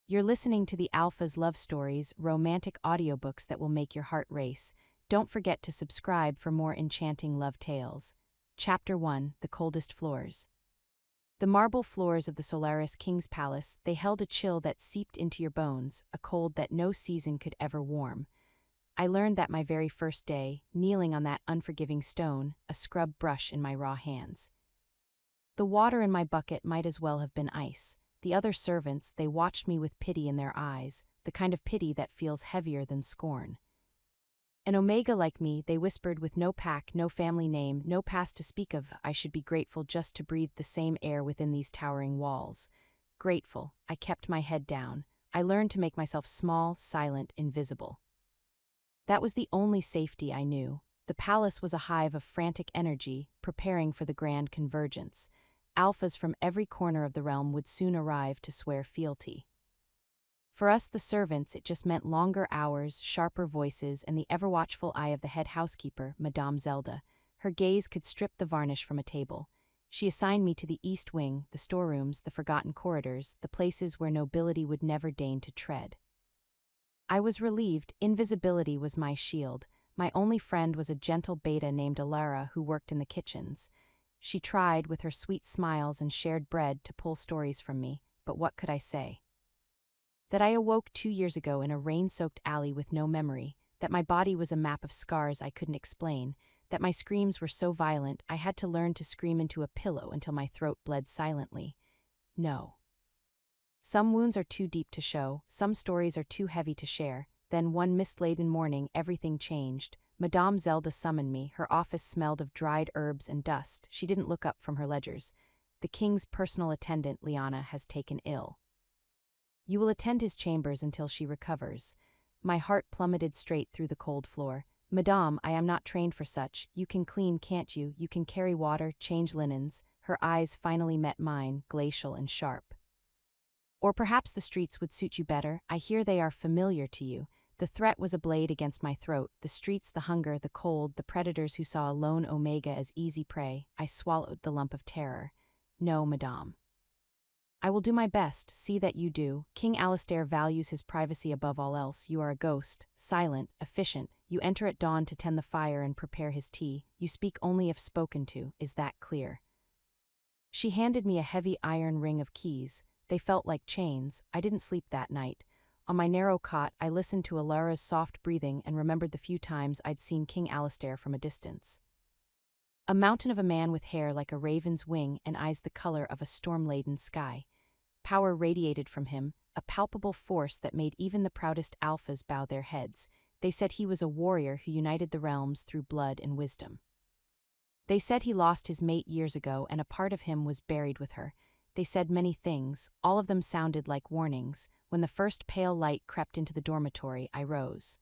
You're listening to the Alpha's Love Stories, romantic audiobooks that will make your heart race. Don't forget to subscribe for more enchanting love tales. Chapter 1: The Coldest Floors. The marble floors of the Solaris King's Palace, they held a chill that seeped into your bones, a cold that no season could ever warm. I learned that my very first day, kneeling on that unforgiving stone, a scrub brush in my raw hands. The water in my bucket might as well have been ice. The other servants, they watched me with pity in their eyes, the kind of pity that feels heavier than scorn. An Omega like me, they whispered, with no pack, no family name, no past to speak of, I should be grateful just to breathe the same air within these towering walls. Grateful. I kept my head down. I learned to make myself small, silent, invisible. That was the only safety I knew. The palace was a hive of frantic energy, preparing for the grand convergence. Alphas from every corner of the realm would soon arrive to swear fealty. For us, the servants, it just meant longer hours, sharper voices, and the ever-watchful eye of the head housekeeper, Madame Zelda. Her gaze could strip the varnish from a table. She assigned me to the east wing, the storerooms, the forgotten corridors, the places where nobility would never deign to tread. I was relieved. Invisibility was my shield. My only friend was a gentle beta named Alara who worked in the kitchens. She tried, with her sweet smiles and shared bread, to pull stories from me, but what could I say? That I awoke 2 years ago in a rain-soaked alley with no memory, that my body was a map of scars I couldn't explain, that my screams were so violent I had to learn to scream into a pillow until my throat bled silently. No. Some wounds are too deep to show, some stories are too heavy to share. Then one mist-laden morning everything changed. Madame Zelda summoned me. Her office smelled of dried herbs and dust. She didn't look up from her ledgers. The king's personal attendant, Liana, has taken ill. You will attend his chambers until she recovers. My heart plummeted straight through the cold floor. Madame, I am not trained for such. You can clean, can't you? You can carry water, change linens. Her eyes finally met mine, glacial and sharp. Or perhaps the streets would suit you better. I hear they are familiar to you. The threat was a blade against my throat. The streets, the hunger, the cold, the predators who saw a lone Omega as easy prey. I swallowed the lump of terror. No, madame. I will do my best. See that you do. King Alistair values his privacy above all else. You are a ghost, silent, efficient. You enter at dawn to tend the fire and prepare his tea. You speak only if spoken to. Is that clear? She handed me a heavy iron ring of keys. They felt like chains. I didn't sleep that night. On my narrow cot, I listened to Alara's soft breathing and remembered the few times I'd seen King Alistair from a distance. A mountain of a man with hair like a raven's wing and eyes the color of a storm-laden sky. Power radiated from him, a palpable force that made even the proudest alphas bow their heads. They said he was a warrior who united the realms through blood and wisdom. They said he lost his mate years ago and a part of him was buried with her. They said many things, all of them sounded like warnings. When the first pale light crept into the dormitory, I rose.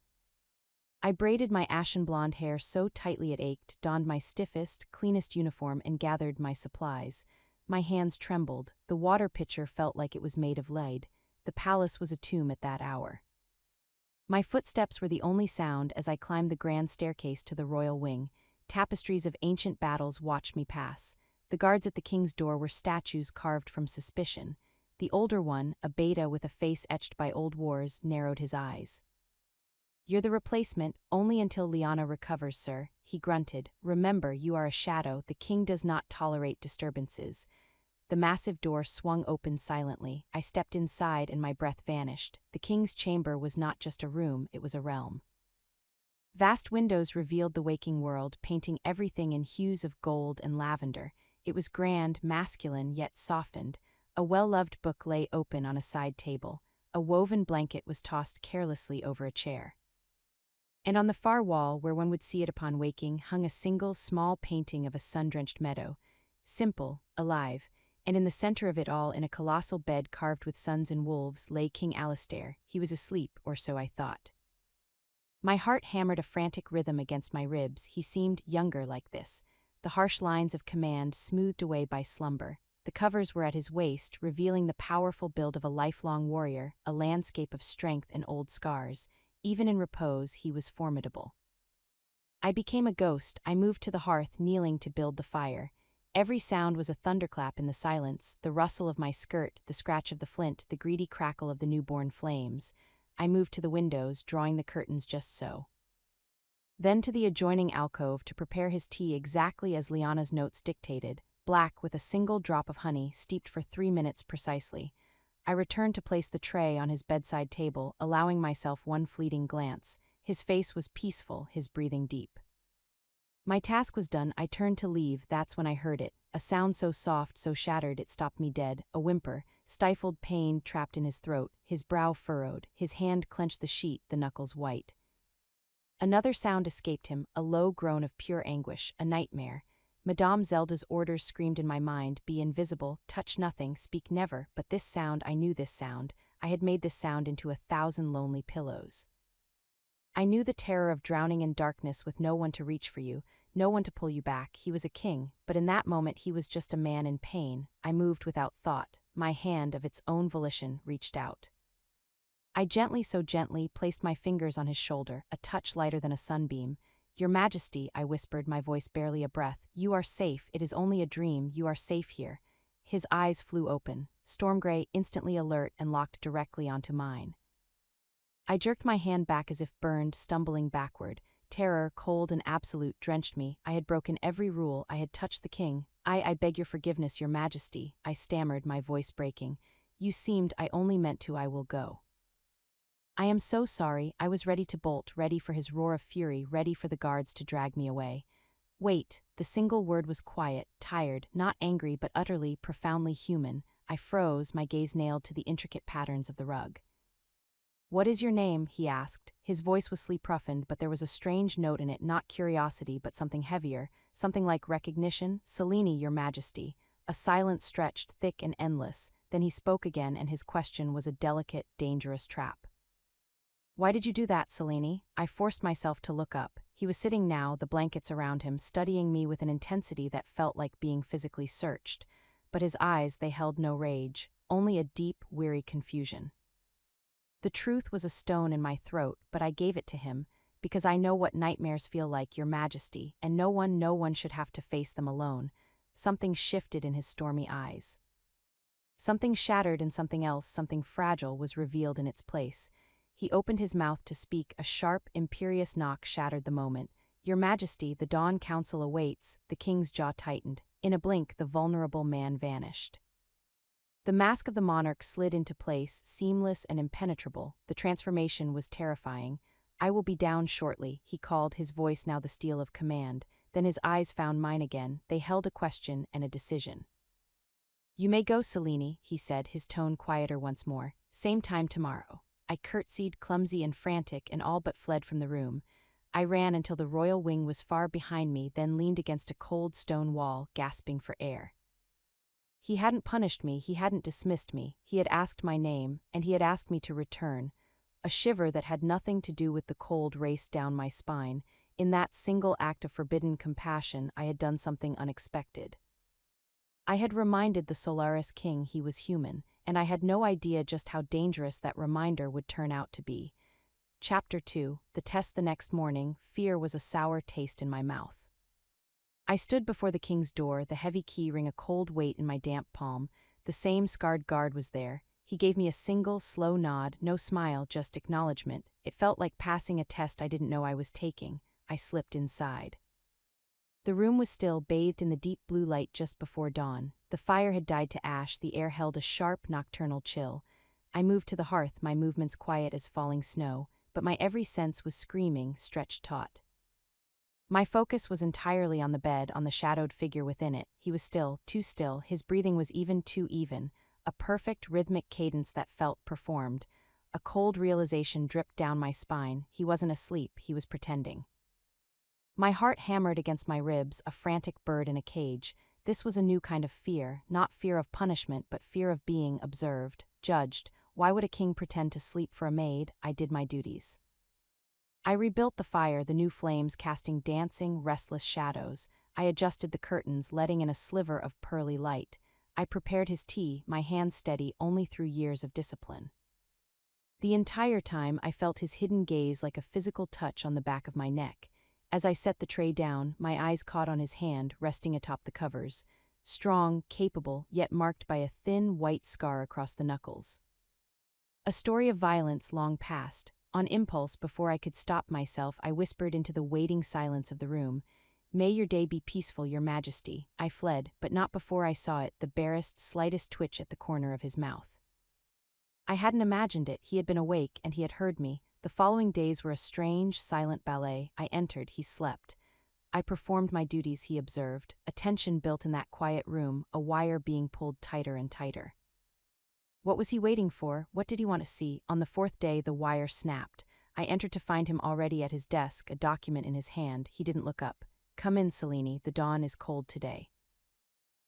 I braided my ashen blonde hair so tightly it ached, donned my stiffest, cleanest uniform, and gathered my supplies. My hands trembled. The water pitcher felt like it was made of lead. The palace was a tomb at that hour. My footsteps were the only sound as I climbed the grand staircase to the royal wing. Tapestries of ancient battles watched me pass. The guards at the king's door were statues carved from suspicion. The older one, a beta with a face etched by old wars, narrowed his eyes. You're the replacement, only until Liana recovers, sir, he grunted. Remember, you are a shadow. The king does not tolerate disturbances. The massive door swung open silently. I stepped inside and my breath vanished. The king's chamber was not just a room, it was a realm. Vast windows revealed the waking world, painting everything in hues of gold and lavender. It was grand, masculine, yet softened. A well-loved book lay open on a side table. A woven blanket was tossed carelessly over a chair. And on the far wall, where one would see it upon waking, hung a single, small painting of a sun-drenched meadow. Simple, alive, and in the center of it all, in a colossal bed carved with suns and wolves, lay King Alistair. He was asleep, or so I thought. My heart hammered a frantic rhythm against my ribs. He seemed younger like this. The harsh lines of command smoothed away by slumber. The covers were at his waist, revealing the powerful build of a lifelong warrior, a landscape of strength and old scars. Even in repose, he was formidable. I became a ghost. I moved to the hearth, kneeling to build the fire. Every sound was a thunderclap in the silence, the rustle of my skirt, the scratch of the flint, the greedy crackle of the newborn flames. I moved to the windows, drawing the curtains just so. Then to the adjoining alcove to prepare his tea exactly as Liana's notes dictated, black with a single drop of honey, steeped for 3 minutes precisely. I returned to place the tray on his bedside table, allowing myself one fleeting glance. His face was peaceful, his breathing deep. My task was done. I turned to leave. That's when I heard it, a sound so soft, so shattered it stopped me dead, a whimper, stifled pain trapped in his throat, his brow furrowed, his hand clenched the sheet, the knuckles white. Another sound escaped him, a low groan of pure anguish, a nightmare. Madame Zelda's orders screamed in my mind, be invisible, touch nothing, speak never, but this sound, I knew this sound. I had made this sound into 1,000 lonely pillows. I knew the terror of drowning in darkness with no one to reach for you, no one to pull you back. He was a king, but in that moment he was just a man in pain. I moved without thought. My hand, of its own volition, reached out. I gently, so gently, placed my fingers on his shoulder, a touch lighter than a sunbeam. Your Majesty, I whispered, my voice barely a breath, you are safe, it is only a dream, you are safe here. His eyes flew open, storm gray, instantly alert, and locked directly onto mine. I jerked my hand back as if burned, stumbling backward. Terror, cold and absolute, drenched me. I had broken every rule, I had touched the king. I beg your forgiveness, Your Majesty, I stammered, my voice breaking. You seemed, I only meant to, I will go. I am so sorry. I was ready to bolt, ready for his roar of fury, ready for the guards to drag me away. Wait, the single word was quiet, tired, not angry but utterly, profoundly human. I froze, my gaze nailed to the intricate patterns of the rug. What is your name? He asked. His voice was sleep-roughened, but there was a strange note in it, not curiosity but something heavier, something like recognition. Selene, Your Majesty. A silence stretched, thick and endless. Then he spoke again, and his question was a delicate, dangerous trap. Why did you do that, Selene? I forced myself to look up. He was sitting now, the blankets around him, studying me with an intensity that felt like being physically searched. But his eyes, they held no rage, only a deep, weary confusion. The truth was a stone in my throat, but I gave it to him, because I know what nightmares feel like, Your Majesty, and no one should have to face them alone. Something shifted in his stormy eyes. Something shattered and something else, something fragile, was revealed in its place. He opened his mouth to speak. A sharp, imperious knock shattered the moment. Your Majesty, the Dawn Council awaits. The king's jaw tightened. In a blink, the vulnerable man vanished. The mask of the monarch slid into place, seamless and impenetrable. The transformation was terrifying. I will be down shortly, he called, his voice now the steel of command. Then his eyes found mine again. They held a question and a decision. You may go, Selene, he said, his tone quieter once more. Same time tomorrow. I curtsied, clumsy and frantic, and all but fled from the room. I ran until the royal wing was far behind me, then leaned against a cold stone wall, gasping for air. He hadn't punished me, he hadn't dismissed me, he had asked my name, and he had asked me to return. A shiver that had nothing to do with the cold raced down my spine. In that single act of forbidden compassion, I had done something unexpected. I had reminded the Solaris King he was human, and I had no idea just how dangerous that reminder would turn out to be. Chapter 2, The Test. The next morning, fear was a sour taste in my mouth. I stood before the king's door, the heavy key ring a cold weight in my damp palm. The same scarred guard was there. He gave me a single, slow nod, no smile, just acknowledgement. It felt like passing a test I didn't know I was taking. I slipped inside. The room was still, bathed in the deep blue light just before dawn. The fire had died to ash, the air held a sharp, nocturnal chill. I moved to the hearth, my movements quiet as falling snow, but my every sense was screaming, stretched taut. My focus was entirely on the bed, on the shadowed figure within it. He was still, too still, his breathing was even too even, a perfect rhythmic cadence that felt performed. A cold realization dripped down my spine. He wasn't asleep, he was pretending. My heart hammered against my ribs, a frantic bird in a cage. This was a new kind of fear, not fear of punishment, but fear of being observed, judged. Why would a king pretend to sleep for a maid? I did my duties. I rebuilt the fire, the new flames casting dancing, restless shadows. I adjusted the curtains, letting in a sliver of pearly light. I prepared his tea, my hands steady only through years of discipline. The entire time I felt his hidden gaze like a physical touch on the back of my neck. As I set the tray down, my eyes caught on his hand, resting atop the covers. strong, capable, yet marked by a thin, white scar across the knuckles. A story of violence long past. On impulse, before I could stop myself, I whispered into the waiting silence of the room, "May your day be peaceful, Your Majesty." I fled, but not before I saw it, the barest, slightest twitch at the corner of his mouth. I hadn't imagined it. He had been awake, and he had heard me. The following days were a strange, silent ballet. I entered, he slept. I performed my duties, he observed. A tension built in that quiet room, a wire being pulled tighter and tighter. What was he waiting for? What did he want to see? On the fourth day, the wire snapped. I entered to find him already at his desk, a document in his hand. He didn't look up. "Come in, Selene, the dawn is cold today."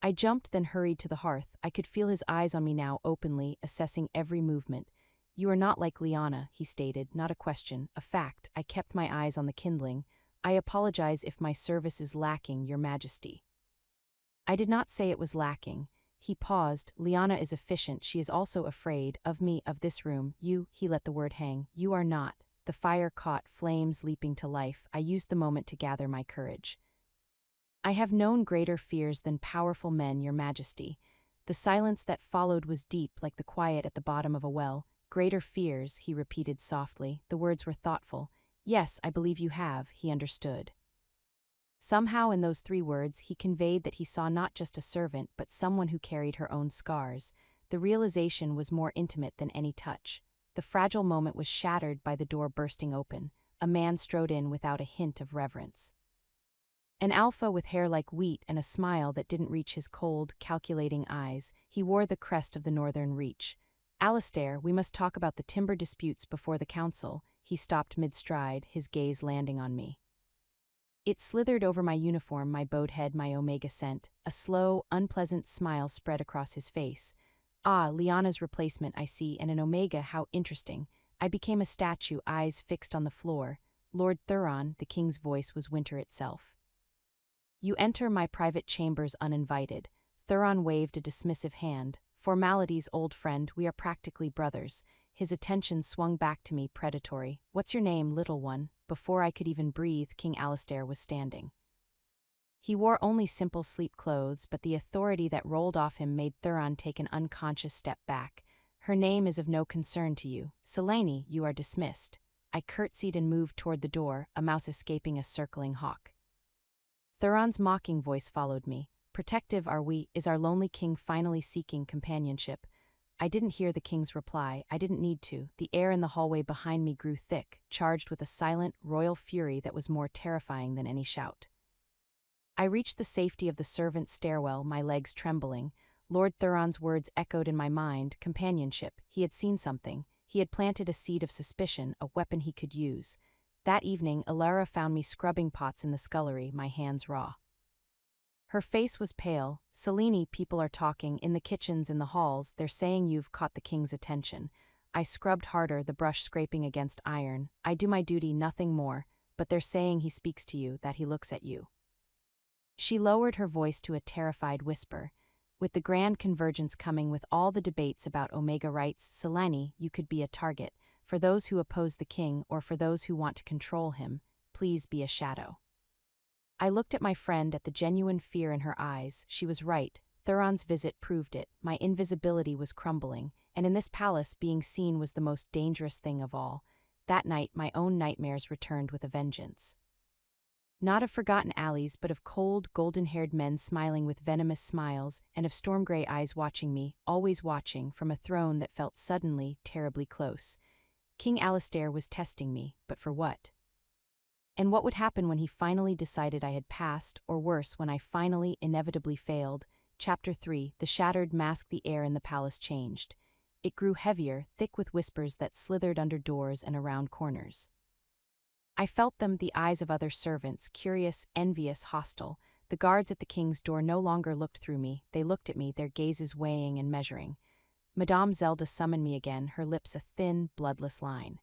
I jumped, then hurried to the hearth. I could feel his eyes on me now, openly, assessing every movement. "You are not like Liana," he stated, not a question, a fact. I kept my eyes on the kindling. "I apologize if my service is lacking, Your Majesty." I did not say it was lacking. He paused. "Liana is efficient. She is also afraid of me, of this room. You," he let the word hang, "you are not." The fire caught, flames leaping to life. I used the moment to gather my courage. "I have known greater fears than powerful men, Your Majesty." The silence that followed was deep, like the quiet at the bottom of a well. "Greater fears," he repeated softly. The words were thoughtful. "Yes, I believe you have," he understood. Somehow in those 3 words he conveyed that he saw not just a servant, but someone who carried her own scars. The realization was more intimate than any touch. The fragile moment was shattered by the door bursting open. A man strode in without a hint of reverence. An alpha with hair like wheat and a smile that didn't reach his cold, calculating eyes. He wore the crest of the Northern Reach. "Alistair, we must talk about the timber disputes before the council." He stopped mid-stride, his gaze landing on me. It slithered over my uniform, my bowed head, my omega scent. A slow, unpleasant smile spread across his face. "Ah, Liana's replacement, I see, and an omega, how interesting." I became a statue, eyes fixed on the floor. "Lord Thuron," the king's voice was winter itself. "You enter my private chambers uninvited." Thuron waved a dismissive hand. "Formalities, old friend, we are practically brothers." His attention swung back to me, predatory. "What's your name, little one?" Before I could even breathe, King Alistair was standing. He wore only simple sleep clothes, but the authority that rolled off him made Thuron take an unconscious step back. "Her name is of no concern to you. Selene, you are dismissed." I curtsied and moved toward the door, a mouse escaping a circling hawk. Thuron's mocking voice followed me. "Protective are we? Is our lonely king finally seeking companionship?" I didn't hear the king's reply. I didn't need to. The air in the hallway behind me grew thick, charged with a silent, royal fury that was more terrifying than any shout. I reached the safety of the servants' stairwell, my legs trembling. Lord Thuron's words echoed in my mind. Companionship. He had seen something. He had planted a seed of suspicion, a weapon he could use. That evening, Alara found me scrubbing pots in the scullery, my hands raw. Her face was pale. "Selene, people are talking, in the kitchens, in the halls, they're saying you've caught the king's attention." I scrubbed harder, the brush scraping against iron. "I do my duty, nothing more, but they're saying he speaks to you, that he looks at you." She lowered her voice to a terrified whisper. "With the grand convergence coming, with all the debates about Omega rights, Selene, you could be a target. For those who oppose the king, or for those who want to control him, please be a shadow." I looked at my friend, at the genuine fear in her eyes. She was right. Thuron's visit proved it. My invisibility was crumbling, and in this palace, being seen was the most dangerous thing of all. That night, my own nightmares returned with a vengeance. Not of forgotten alleys, but of cold, golden-haired men smiling with venomous smiles, and of storm-gray eyes watching me, always watching, from a throne that felt suddenly, terribly close. King Alistair was testing me, but for what? And what would happen when he finally decided I had passed, or worse, when I finally, inevitably failed? Chapter 3. The shattered mask. The air in the palace changed. It grew heavier, thick with whispers that slithered under doors and around corners. I felt them, the eyes of other servants, curious, envious, hostile. The guards at the king's door no longer looked through me, they looked at me, their gazes weighing and measuring. Madame Zelda summoned me again, her lips a thin, bloodless line.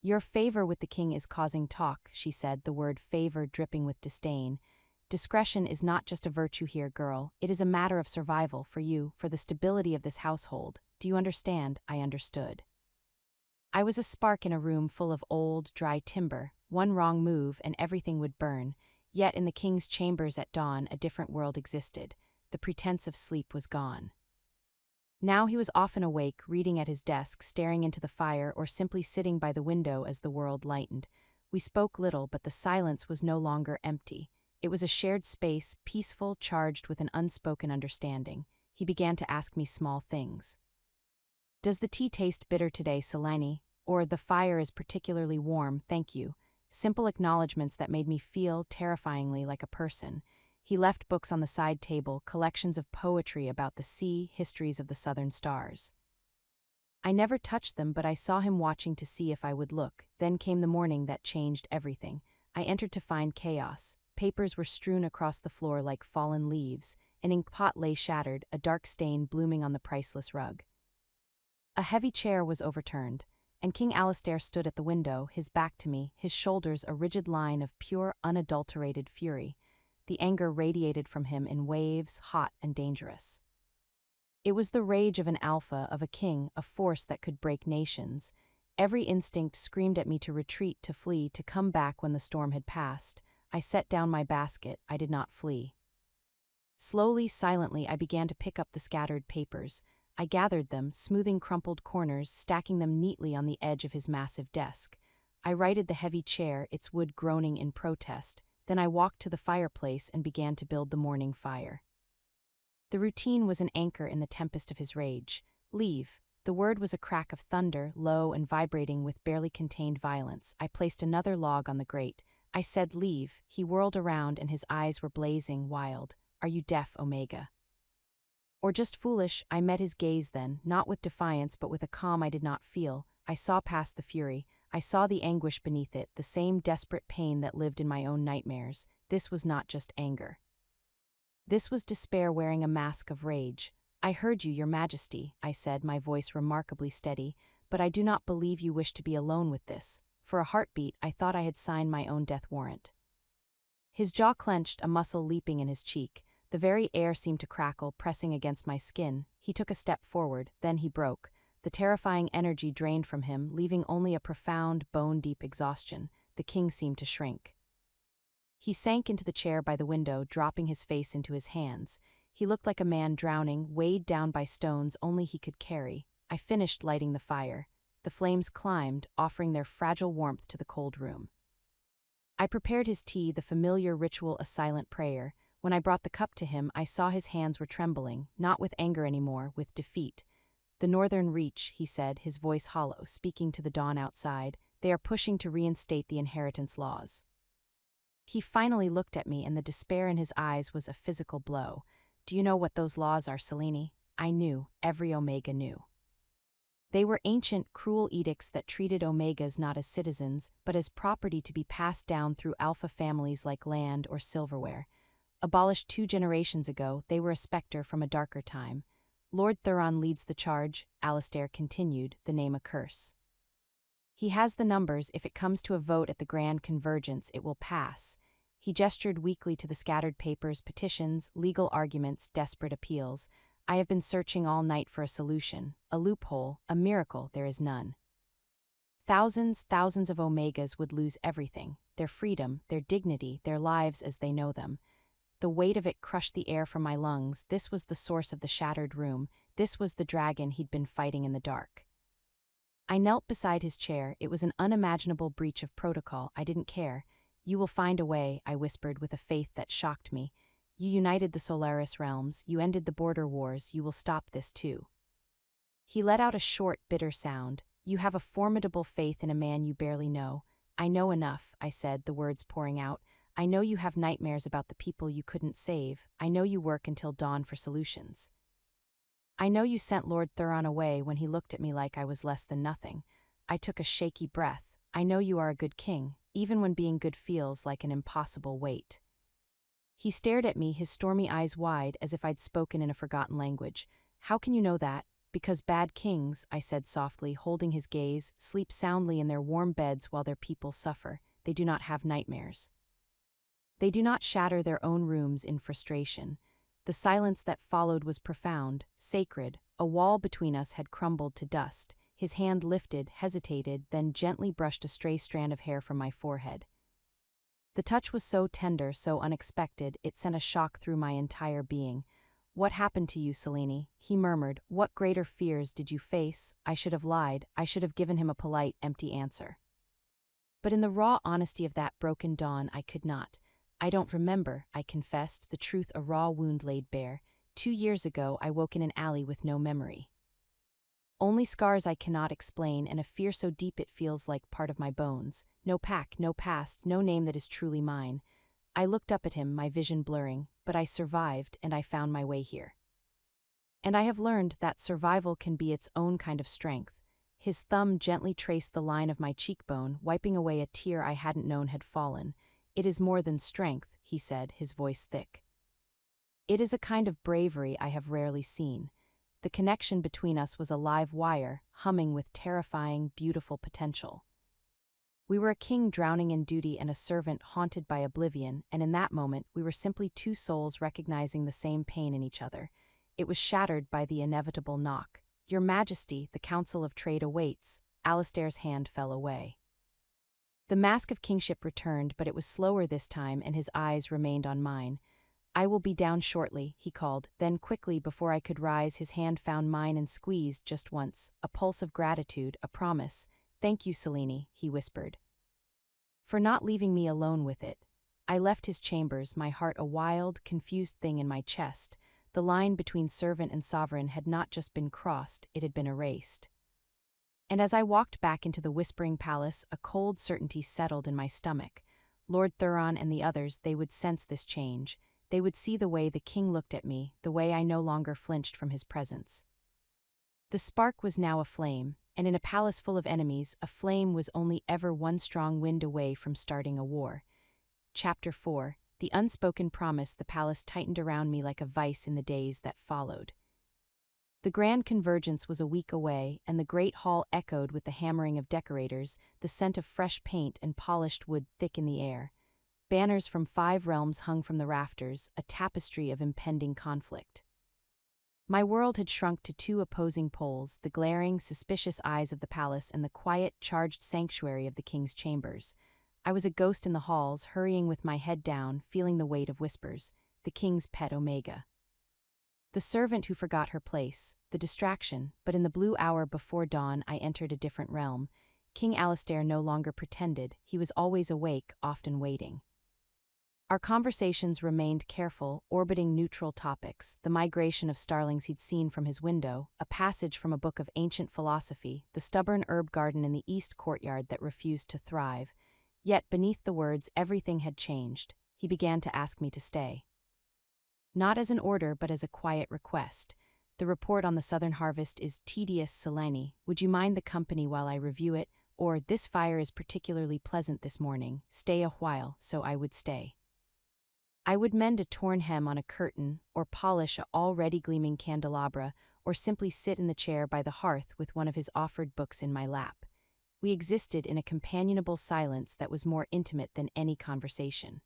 "Your favor with the king is causing talk," she said, the word favor dripping with disdain. "Discretion is not just a virtue here, girl. It is a matter of survival for you, for the stability of this household. Do you understand?" I understood. I was a spark in a room full of old, dry timber. One wrong move and everything would burn. Yet in the king's chambers at dawn, a different world existed. the pretense of sleep was gone. Now he was often awake, reading at his desk, staring into the fire, or simply sitting by the window as the world lightened. We spoke little, but the silence was no longer empty. It was a shared space, peaceful, charged with an unspoken understanding. He began to ask me small things. Does the tea taste bitter today, Selene? Or the fire is particularly warm, thank you. Simple acknowledgments that made me feel terrifyingly like a person. He left books on the side table, collections of poetry about the sea, histories of the southern stars. I never touched them, but I saw him watching to see if I would look. Then came the morning that changed everything. I entered to find chaos. Papers were strewn across the floor like fallen leaves. An ink pot lay shattered, a dark stain blooming on the priceless rug. A heavy chair was overturned, and King Alistair stood at the window, his back to me, his shoulders a rigid line of pure, unadulterated fury. The anger radiated from him in waves, hot and dangerous. It was the rage of an alpha, of a king, a force that could break nations. Every instinct screamed at me to retreat, to flee, to come back when the storm had passed. I set down my basket. I did not flee. Slowly, silently, I began to pick up the scattered papers. I gathered them, smoothing crumpled corners, stacking them neatly on the edge of his massive desk. I righted the heavy chair, its wood groaning in protest. Then I walked to the fireplace and began to build the morning fire. The routine was an anchor in the tempest of his rage. Leave. The word was a crack of thunder, low and vibrating with barely contained violence. I placed another log on the grate. I said, leave. He whirled around and his eyes were blazing, wild. Are you deaf, Omega? Or just foolish? I met his gaze then, not with defiance but with a calm I did not feel. I saw past the fury. I saw the anguish beneath it, the same desperate pain that lived in my own nightmares. This was not just anger. This was despair wearing a mask of rage. I heard you, Your Majesty, I said, my voice remarkably steady, but I do not believe you wish to be alone with this. For a heartbeat, I thought I had signed my own death warrant. His jaw clenched, a muscle leaping in his cheek. The very air seemed to crackle, pressing against my skin. He took a step forward, then he broke. The terrifying energy drained from him, leaving only a profound, bone-deep exhaustion. The king seemed to shrink. He sank into the chair by the window, dropping his face into his hands. He looked like a man drowning, weighed down by stones only he could carry. I finished lighting the fire. The flames climbed, offering their fragile warmth to the cold room. I prepared his tea, the familiar ritual, a silent prayer. When I brought the cup to him, I saw his hands were trembling, not with anger anymore, with defeat. The Northern Reach, he said, his voice hollow, speaking to the dawn outside. They are pushing to reinstate the inheritance laws. He finally looked at me, and the despair in his eyes was a physical blow. Do you know what those laws are, Selene? I knew. Every Omega knew. They were ancient, cruel edicts that treated Omegas not as citizens, but as property to be passed down through alpha families like land or silverware. Abolished 2 generations ago, they were a specter from a darker time. Lord Thuron leads the charge, Alistair continued, the name a curse. He has the numbers. If it comes to a vote at the Grand Convergence, it will pass. He gestured weakly to the scattered papers, petitions, legal arguments, desperate appeals. I have been searching all night for a solution, a loophole, a miracle. There is none. Thousands of Omegas would lose everything, their freedom, their dignity, their lives as they know them. The weight of it crushed the air from my lungs. This was the source of the shattered room. This was the dragon he'd been fighting in the dark. I knelt beside his chair. It was an unimaginable breach of protocol. I didn't care. You will find a way, I whispered with a faith that shocked me. You united the Solaris realms. You ended the border wars. You will stop this too. He let out a short, bitter sound. You have a formidable faith in a man you barely know. I know enough, I said, the words pouring out. I know you have nightmares about the people you couldn't save. I know you work until dawn for solutions. I know you sent Lord Thuron away when he looked at me like I was less than nothing. I took a shaky breath. I know you are a good king, even when being good feels like an impossible weight. He stared at me, his stormy eyes wide, as if I'd spoken in a forgotten language. How can you know that? Because bad kings, I said softly, holding his gaze, sleep soundly in their warm beds while their people suffer. They do not have nightmares. They do not shatter their own rooms in frustration. The silence that followed was profound, sacred. A wall between us had crumbled to dust. His hand lifted, hesitated, then gently brushed a stray strand of hair from my forehead. The touch was so tender, so unexpected, it sent a shock through my entire being. "What happened to you, Selene?" He murmured. "What greater fears did you face?" I should have lied. I should have given him a polite, empty answer. But in the raw honesty of that broken dawn, I could not. "I don't remember," I confessed, the truth a raw wound laid bare. 2 years ago, I woke in an alley with no memory. Only scars I cannot explain, and a fear so deep it feels like part of my bones. No pack, no past, no name that is truly mine. I looked up at him, my vision blurring, but I survived, and I found my way here. And I have learned that survival can be its own kind of strength. His thumb gently traced the line of my cheekbone, wiping away a tear I hadn't known had fallen. "It is more than strength," he said, his voice thick. "It is a kind of bravery I have rarely seen." The connection between us was a live wire, humming with terrifying, beautiful potential. We were a king drowning in duty and a servant haunted by oblivion, and in that moment we were simply two souls recognizing the same pain in each other. It was shattered by the inevitable knock. "Your Majesty, the Council of Trade awaits." Alistair's hand fell away. The mask of kingship returned, but it was slower this time, and his eyes remained on mine. "I will be down shortly," he called. Then quickly, before I could rise, his hand found mine and squeezed just once. A pulse of gratitude, a promise. "Thank you, Selene," he whispered, "for not leaving me alone with it." I left his chambers, my heart a wild, confused thing in my chest. The line between servant and sovereign had not just been crossed, it had been erased. And as I walked back into the Whispering Palace, a cold certainty settled in my stomach. Lord Thuron and the others, they would sense this change. They would see the way the king looked at me, the way I no longer flinched from his presence. The spark was now aflame, and in a palace full of enemies, a flame was only ever one strong wind away from starting a war. Chapter 4. The unspoken promise. The palace tightened around me like a vice in the days that followed. The grand convergence was a week away, and the great hall echoed with the hammering of decorators, the scent of fresh paint and polished wood thick in the air. Banners from 5 realms hung from the rafters, a tapestry of impending conflict. My world had shrunk to 2 opposing poles, the glaring, suspicious eyes of the palace and the quiet, charged sanctuary of the king's chambers. I was a ghost in the halls, hurrying with my head down, feeling the weight of whispers. The king's pet Omega. The servant who forgot her place, the distraction, but in the blue hour before dawn I entered a different realm. King Alistair no longer pretended, he was always awake, often waiting. Our conversations remained careful, orbiting neutral topics, the migration of starlings he'd seen from his window, a passage from a book of ancient philosophy, the stubborn herb garden in the east courtyard that refused to thrive. Yet beneath the words everything had changed. He began to ask me to stay. Not as an order but as a quiet request. "The report on the southern harvest is tedious, Selene. Would you mind the company while I review it? Or, this fire is particularly pleasant this morning. Stay a while." So I would stay. I would mend a torn hem on a curtain, or polish a already gleaming candelabra, or simply sit in the chair by the hearth with one of his offered books in my lap. We existed in a companionable silence that was more intimate than any conversation.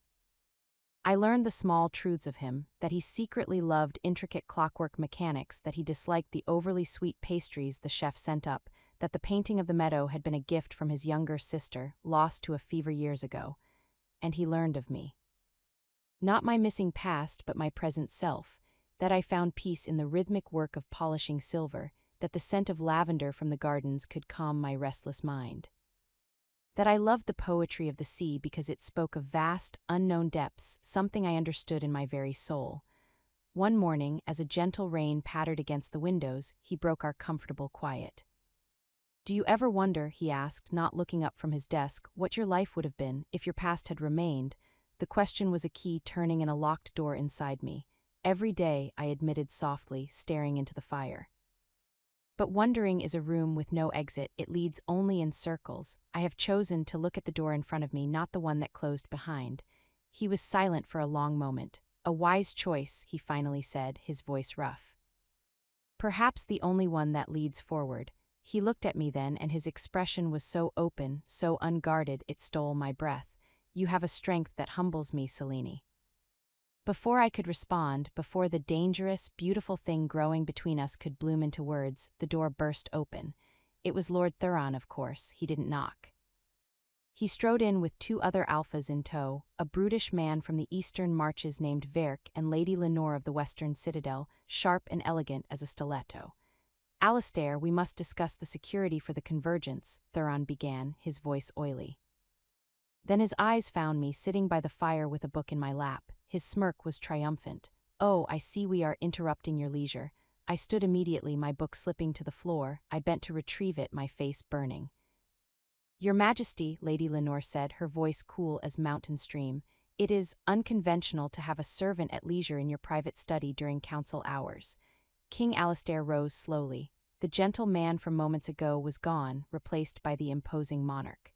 I learned the small truths of him, that he secretly loved intricate clockwork mechanics, that he disliked the overly sweet pastries the chef sent up, that the painting of the meadow had been a gift from his younger sister, lost to a fever years ago. And he learned of me. Not my missing past, but my present self, that I found peace in the rhythmic work of polishing silver, that the scent of lavender from the gardens could calm my restless mind. That I loved the poetry of the sea because it spoke of vast, unknown depths, something I understood in my very soul. One morning, as a gentle rain pattered against the windows, he broke our comfortable quiet. "Do you ever wonder," he asked, not looking up from his desk, "what your life would have been if your past had remained?" The question was a key turning in a locked door inside me. "Every day," I admitted softly, staring into the fire. "But wondering is a room with no exit, it leads only in circles. I have chosen to look at the door in front of me, not the one that closed behind." He was silent for a long moment. "A wise choice," he finally said, his voice rough. "Perhaps the only one that leads forward." He looked at me then, and his expression was so open, so unguarded, it stole my breath. "You have a strength that humbles me, Selene." Before I could respond, before the dangerous, beautiful thing growing between us could bloom into words, the door burst open. It was Lord Thuron, of course. He didn't knock. He strode in with two other alphas in tow, a brutish man from the eastern marches named Verk and Lady Lenore of the western citadel, sharp and elegant as a stiletto. "Alistair, we must discuss the security for the convergence," Thuron began, his voice oily. Then his eyes found me sitting by the fire with a book in my lap. His smirk was triumphant. "Oh, I see we are interrupting your leisure." I stood immediately, my book slipping to the floor. I bent to retrieve it, my face burning. "Your Majesty," Lady Lenore said, her voice cool as mountain stream, "it is unconventional to have a servant at leisure in your private study during council hours." King Alistair rose slowly. The gentle man from moments ago was gone, replaced by the imposing monarch.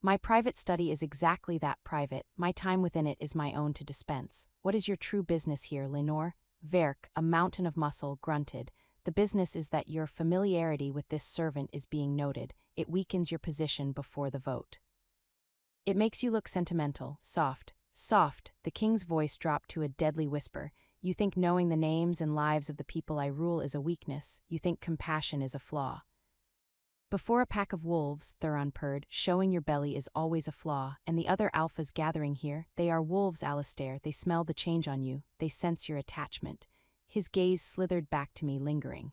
"My private study is exactly that, private. My time within it is my own to dispense. What is your true business here, Lenore?" Verk, a mountain of muscle, grunted. "The business is that your familiarity with this servant is being noted. It weakens your position before the vote. It makes you look sentimental, soft." Soft, the king's voice dropped to a deadly whisper. "You think knowing the names and lives of the people I rule is a weakness. You think compassion is a flaw." "Before a pack of wolves," Thuron purred, "showing your belly is always a flaw, and the other alphas gathering here, they are wolves, Alistair. They smell the change on you, they sense your attachment." His gaze slithered back to me, lingering.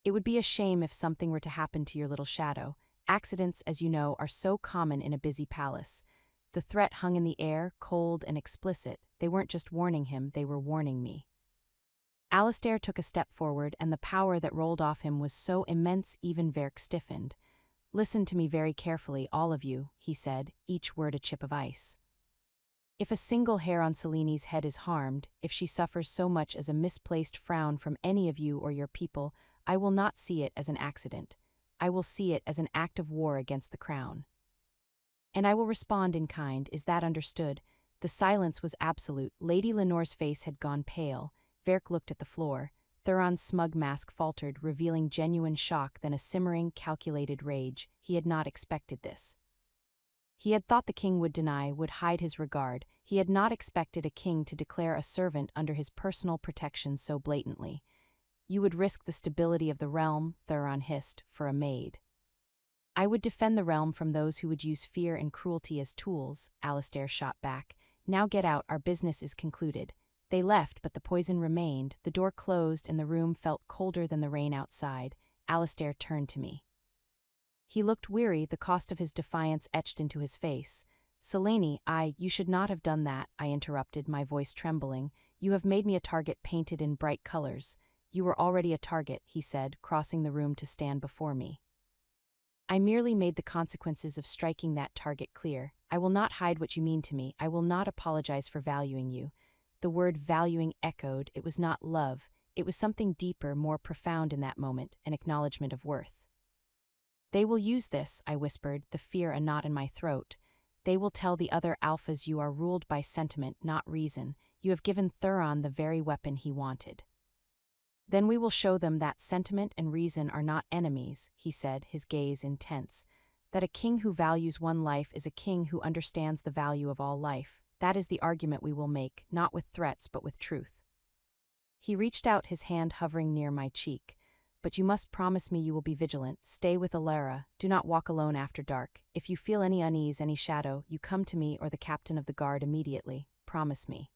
"It would be a shame if something were to happen to your little shadow. Accidents, as you know, are so common in a busy palace." The threat hung in the air, cold and explicit. They weren't just warning him, they were warning me. Alistair took a step forward, and the power that rolled off him was so immense even Verk stiffened. "Listen to me very carefully, all of you," he said, each word a chip of ice. "If a single hair on Seleni's head is harmed, if she suffers so much as a misplaced frown from any of you or your people, I will not see it as an accident. I will see it as an act of war against the crown. And I will respond in kind. Is that understood?" The silence was absolute. Lady Lenore's face had gone pale. Verk looked at the floor. Thuron's smug mask faltered, revealing genuine shock, then a simmering, calculated rage. He had not expected this. He had thought the king would deny, would hide his regard. He had not expected a king to declare a servant under his personal protection so blatantly. "You would risk the stability of the realm," Thuron hissed, "for a maid." "I would defend the realm from those who would use fear and cruelty as tools," Alistair shot back. "Now get out, our business is concluded." They left, but the poison remained. The door closed, and the room felt colder than the rain outside. Alistair turned to me. He looked weary, the cost of his defiance etched into his face. "Selene, you should not have done that," I interrupted, my voice trembling. "You have made me a target painted in bright colors." "You were already a target," he said, crossing the room to stand before me. "I merely made the consequences of striking that target clear. I will not hide what you mean to me. I will not apologize for valuing you." The word valuing echoed. It was not love. It was something deeper, more profound in that moment, an acknowledgement of worth. "They will use this," I whispered, the fear a knot in my throat. "They will tell the other alphas you are ruled by sentiment, not reason. You have given Thuron the very weapon he wanted." "Then we will show them that sentiment and reason are not enemies," he said, his gaze intense. "That a king who values one life is a king who understands the value of all life. That is the argument we will make, not with threats but with truth." He reached out, his hand hovering near my cheek. "But you must promise me you will be vigilant. Stay with Alara. Do not walk alone after dark. If you feel any unease, any shadow, you come to me or the captain of the guard immediately. Promise me."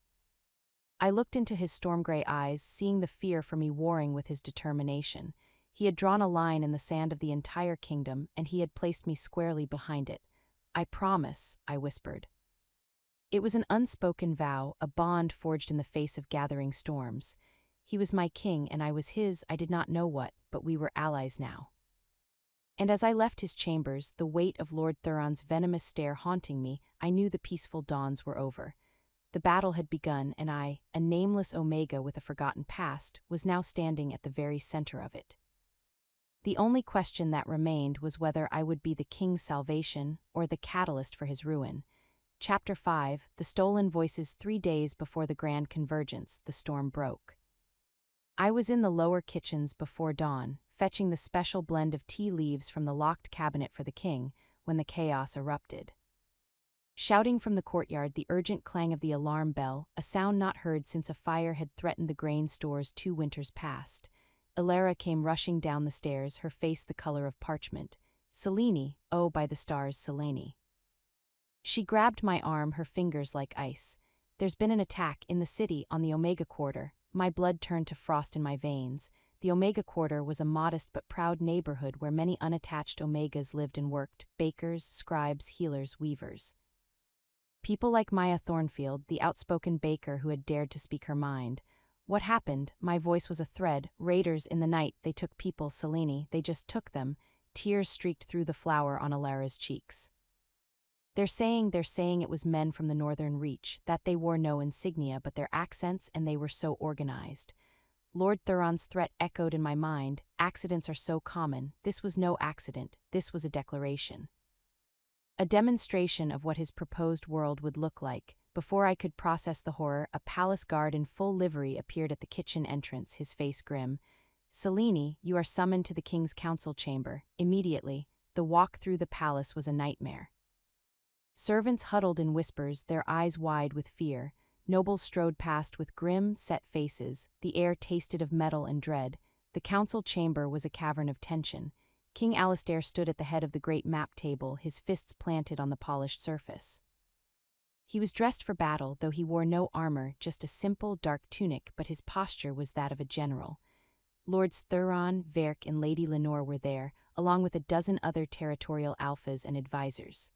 I looked into his storm-gray eyes, seeing the fear for me warring with his determination. He had drawn a line in the sand of the entire kingdom, and he had placed me squarely behind it. "I promise," I whispered. It was an unspoken vow, a bond forged in the face of gathering storms. He was my king, and I was his. I did not know what, but we were allies now. And as I left his chambers, the weight of Lord Thuron's venomous stare haunting me, I knew the peaceful dawns were over. The battle had begun, and I, a nameless Omega with a forgotten past, was now standing at the very center of it. The only question that remained was whether I would be the king's salvation or the catalyst for his ruin. Chapter 5, The Stolen Voices. 3 days before the grand convergence, the storm broke. I was in the lower kitchens before dawn, fetching the special blend of tea leaves from the locked cabinet for the king, when the chaos erupted. Shouting from the courtyard, the urgent clang of the alarm bell, a sound not heard since a fire had threatened the grain stores 2 winters past. Alara came rushing down the stairs, her face the color of parchment. Selene, oh by the stars, Selene. She grabbed my arm, her fingers like ice. There's been an attack in the city on the Omega Quarter. My blood turned to frost in my veins. The Omega Quarter was a modest but proud neighborhood where many unattached Omegas lived and worked: bakers, scribes, healers, weavers. People like Maya Thornfield, the outspoken baker who had dared to speak her mind. What happened? My voice was a thread. Raiders in the night, they took people, Selene, they just took them. Tears streaked through the flower on Alara's cheeks. They're saying it was men from the Northern Reach, that they wore no insignia but their accents, and they were so organized. Lord Thuron's threat echoed in my mind. Accidents are so common. This was no accident. This was a declaration. A demonstration of what his proposed world would look like. Before I could process the horror, a palace guard in full livery appeared at the kitchen entrance, his face grim. Selene, you are summoned to the king's council chamber. Immediately, the walk through the palace was a nightmare. Servants huddled in whispers, their eyes wide with fear. Nobles strode past with grim, set faces. The air tasted of metal and dread. The council chamber was a cavern of tension. King Alistair stood at the head of the great map table, his fists planted on the polished surface. He was dressed for battle, though he wore no armor, just a simple, dark tunic, but his posture was that of a general. Lords Thuron, Verk, and Lady Lenore were there, along with a dozen other territorial alphas and advisors.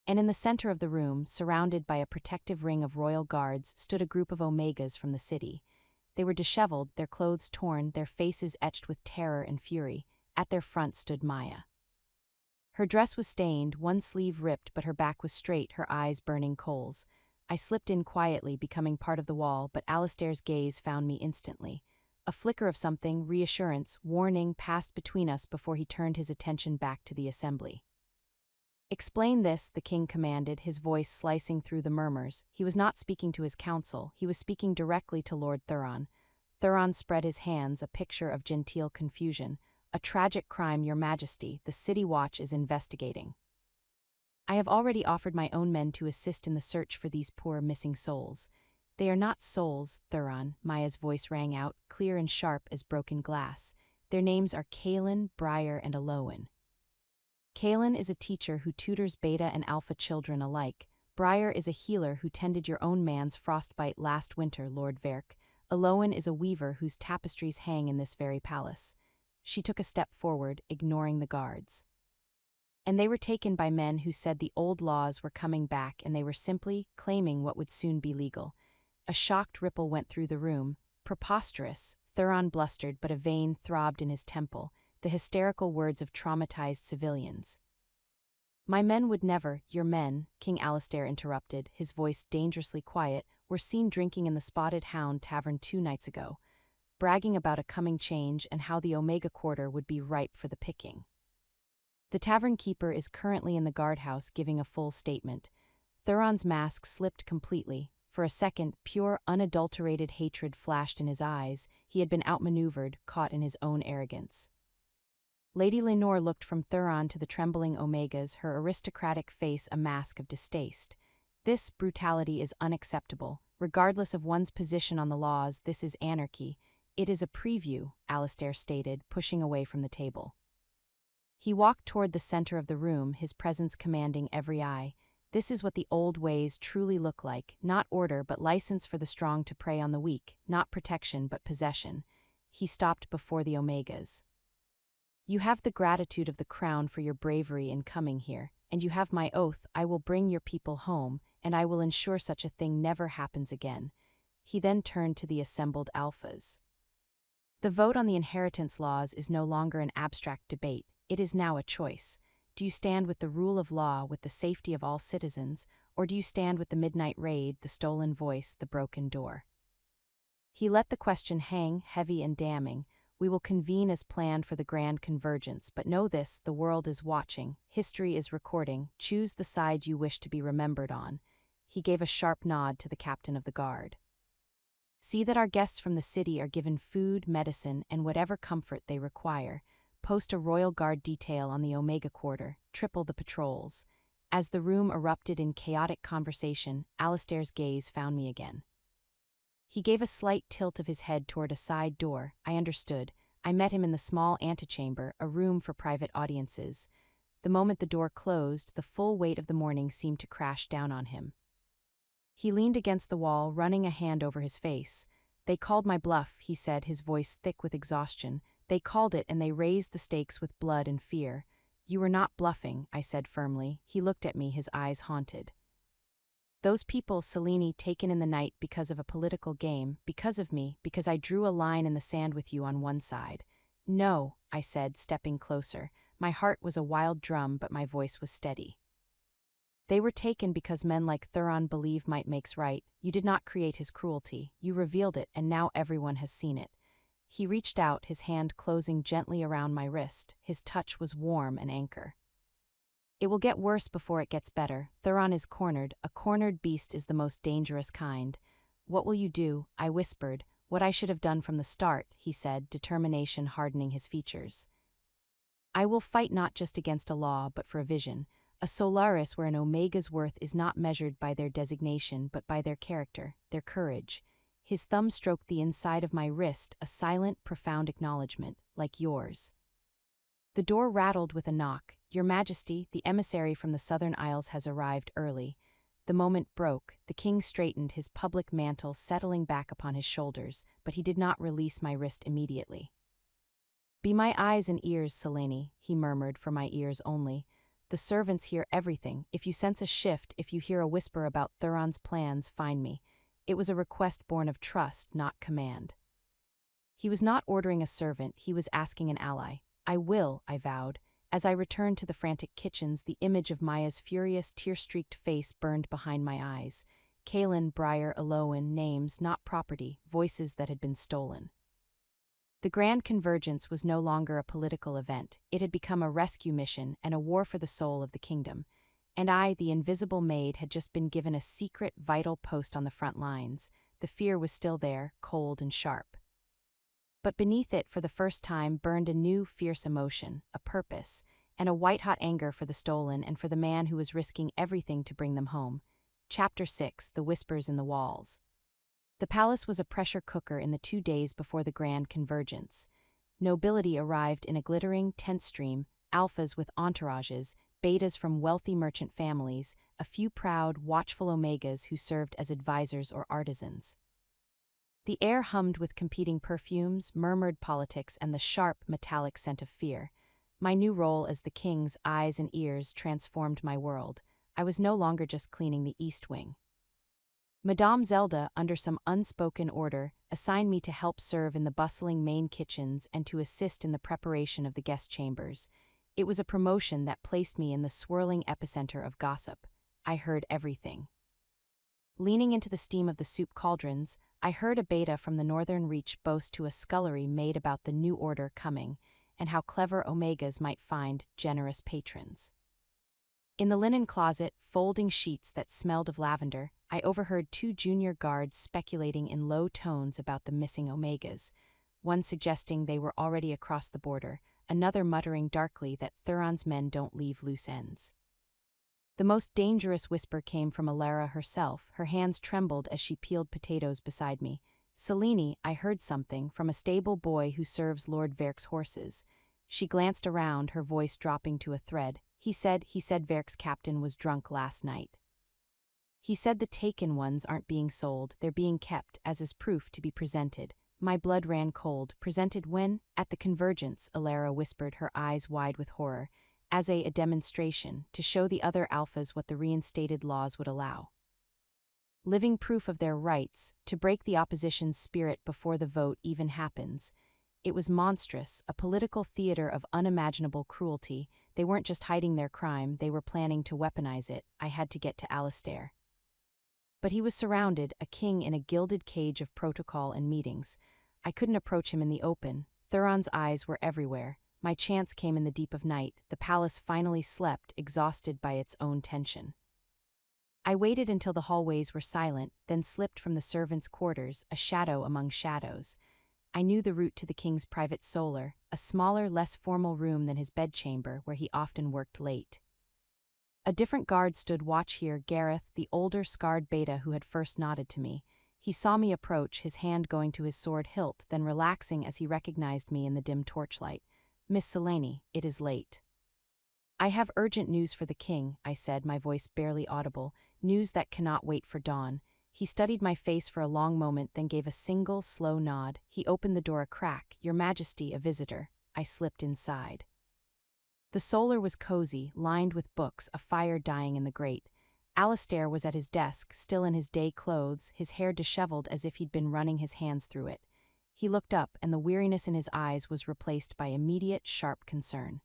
And in the center of the room, surrounded by a protective ring of royal guards, stood a group of Omegas from the city. They were disheveled, their clothes torn, their faces etched with terror and fury. At their front stood Maya. Her dress was stained, one sleeve ripped, but her back was straight, her eyes burning coals. I slipped in quietly, becoming part of the wall, but Alistair's gaze found me instantly. A flicker of something, reassurance, warning, passed between us before he turned his attention back to the assembly. Explain this, the king commanded, his voice slicing through the murmurs. He was not speaking to his council, he was speaking directly to Lord Thuron. Thuron spread his hands, a picture of genteel confusion. A tragic crime, your majesty, the city watch is investigating. I have already offered my own men to assist in the search for these poor missing souls. They are not souls, Thuron, Maya's voice rang out, clear and sharp as broken glass. Their names are Kaelin, Briar, and Alowen. Kaelin is a teacher who tutors beta and alpha children alike. Briar is a healer who tended your own man's frostbite last winter, Lord Verk. Alowen is a weaver whose tapestries hang in this very palace. She took a step forward, ignoring the guards. And they were taken by men who said the old laws were coming back and they were simply claiming what would soon be legal. A shocked ripple went through the room. Preposterous, Thuron blustered, but a vein throbbed in his temple. The hysterical words of traumatized civilians. My men would never, your men, King Alistair interrupted, his voice dangerously quiet, were seen drinking in the Spotted Hound Tavern 2 nights ago, bragging about a coming change and how the Omega Quarter would be ripe for the picking. The tavern keeper is currently in the guardhouse giving a full statement. Thuron's mask slipped completely. For a second, pure, unadulterated hatred flashed in his eyes. He had been outmaneuvered, caught in his own arrogance. Lady Lenore looked from Thuron to the trembling Omegas, her aristocratic face a mask of distaste. This brutality is unacceptable. Regardless of one's position on the laws, this is anarchy. It is a preview, Alistair stated, pushing away from the table. He walked toward the center of the room, his presence commanding every eye. This is what the old ways truly look like, not order but license for the strong to prey on the weak, not protection but possession. He stopped before the Omegas. You have the gratitude of the crown for your bravery in coming here, and you have my oath I will bring your people home, and I will ensure such a thing never happens again. He then turned to the assembled alphas. The vote on the inheritance laws is no longer an abstract debate, it is now a choice. Do you stand with the rule of law, with the safety of all citizens, or do you stand with the midnight raid, the stolen voice, the broken door? He let the question hang, heavy and damning. We will convene as planned for the grand convergence, but know this, the world is watching, history is recording, choose the side you wish to be remembered on. He gave a sharp nod to the captain of the guard. See that our guests from the city are given food, medicine, and whatever comfort they require. Post a royal guard detail on the Omega Quarter, triple the patrols. As the room erupted in chaotic conversation, Alistair's gaze found me again. He gave a slight tilt of his head toward a side door. I understood. I met him in the small antechamber, a room for private audiences. The moment the door closed, the full weight of the morning seemed to crash down on him. He leaned against the wall, running a hand over his face. "They called my bluff," he said, his voice thick with exhaustion. "They called it, and they raised the stakes with blood and fear." "You were not bluffing," I said firmly. He looked at me, his eyes haunted. "Those people, Selene, taken in the night because of a political game, because of me, because I drew a line in the sand with you on one side." "No," I said, stepping closer. My heart was a wild drum, but my voice was steady. "They were taken because men like Thuron believe might makes right. You did not create his cruelty. You revealed it, and now everyone has seen it." He reached out, his hand closing gently around my wrist. His touch was warm and anchor. "It will get worse before it gets better. Thuron is cornered. A cornered beast is the most dangerous kind." "What will you do?" I whispered. "What I should have done from the start," he said, determination hardening his features. "I will fight not just against a law, but for a vision. A Solaris where an Omega's worth is not measured by their designation, but by their character, their courage." His thumb stroked the inside of my wrist, a silent, profound acknowledgement, like yours. The door rattled with a knock. "Your Majesty, the emissary from the Southern Isles has arrived early." The moment broke. The king straightened, his public mantle settling back upon his shoulders, but he did not release my wrist immediately. "Be my eyes and ears, Selene," he murmured, "for my ears only. The servants hear everything. If you sense a shift, if you hear a whisper about Thuron's plans, find me." It was a request born of trust, not command. He was not ordering a servant, he was asking an ally. "I will," I vowed. As I returned to the frantic kitchens, the image of Maya's furious, tear-streaked face burned behind my eyes. Kaelin, Briar, Eloan, names, not property, voices that had been stolen. The Grand Convergence was no longer a political event. It had become a rescue mission and a war for the soul of the kingdom. And I, the invisible Maid, had just been given a secret, vital post on the front lines. The fear was still there, cold and sharp. But beneath it, for the first time, burned a new, fierce emotion, a purpose, and a white-hot anger for the stolen and for the man who was risking everything to bring them home. Chapter 6: The Whispers in the Walls. The palace was a pressure cooker in the 2 days before the Grand Convergence. Nobility arrived in a glittering, tense stream, alphas with entourages, betas from wealthy merchant families, a few proud, watchful omegas who served as advisors or artisans. The air hummed with competing perfumes, murmured politics, and the sharp, metallic scent of fear. My new role as the king's eyes and ears transformed my world. I was no longer just cleaning the East Wing. Madame Zelda, under some unspoken order, assigned me to help serve in the bustling main kitchens and to assist in the preparation of the guest chambers. It was a promotion that placed me in the swirling epicenter of gossip. I heard everything. Leaning into the steam of the soup cauldrons, I heard a beta from the Northern Reach boast to a scullery maid about the new order coming, and how clever Omegas might find generous patrons. In the linen closet, folding sheets that smelled of lavender, I overheard 2 junior guards speculating in low tones about the missing Omegas, one suggesting they were already across the border, another muttering darkly that Thuron's men don't leave loose ends. The most dangerous whisper came from Alara herself. Her hands trembled as she peeled potatoes beside me. "Selene, I heard something from a stable boy who serves Lord Verk's horses." She glanced around, her voice dropping to a thread. He said Verk's captain was drunk last night. He said the taken ones aren't being sold, they're being kept, as is proof to be presented." My blood ran cold. "Presented when?" "At the convergence," Alara whispered, her eyes wide with horror. "As a demonstration, to show the other alphas what the reinstated laws would allow. Living proof of their rights, to break the opposition's spirit before the vote even happens." It was monstrous, a political theater of unimaginable cruelty. They weren't just hiding their crime, they were planning to weaponize it. I had to get to Alistair. But he was surrounded, a king in a gilded cage of protocol and meetings. I couldn't approach him in the open. Thuron's eyes were everywhere. My chance came in the deep of night. The palace finally slept, exhausted by its own tension. I waited until the hallways were silent, then slipped from the servants' quarters, a shadow among shadows. I knew the route to the king's private solar, a smaller, less formal room than his bedchamber, where he often worked late. A different guard stood watch here, Gareth, the older, scarred beta who had first nodded to me. He saw me approach, his hand going to his sword hilt, then relaxing as he recognized me in the dim torchlight. "Miss Selene, it is late." "I have urgent news for the king," I said, my voice barely audible, "news that cannot wait for dawn." He studied my face for a long moment, then gave a single, slow nod. He opened the door a crack. "Your Majesty, a visitor." I slipped inside. The solar was cozy, lined with books, a fire dying in the grate. Alistair was at his desk, still in his day clothes, his hair disheveled as if he'd been running his hands through it. He looked up, and the weariness in his eyes was replaced by immediate, sharp concern.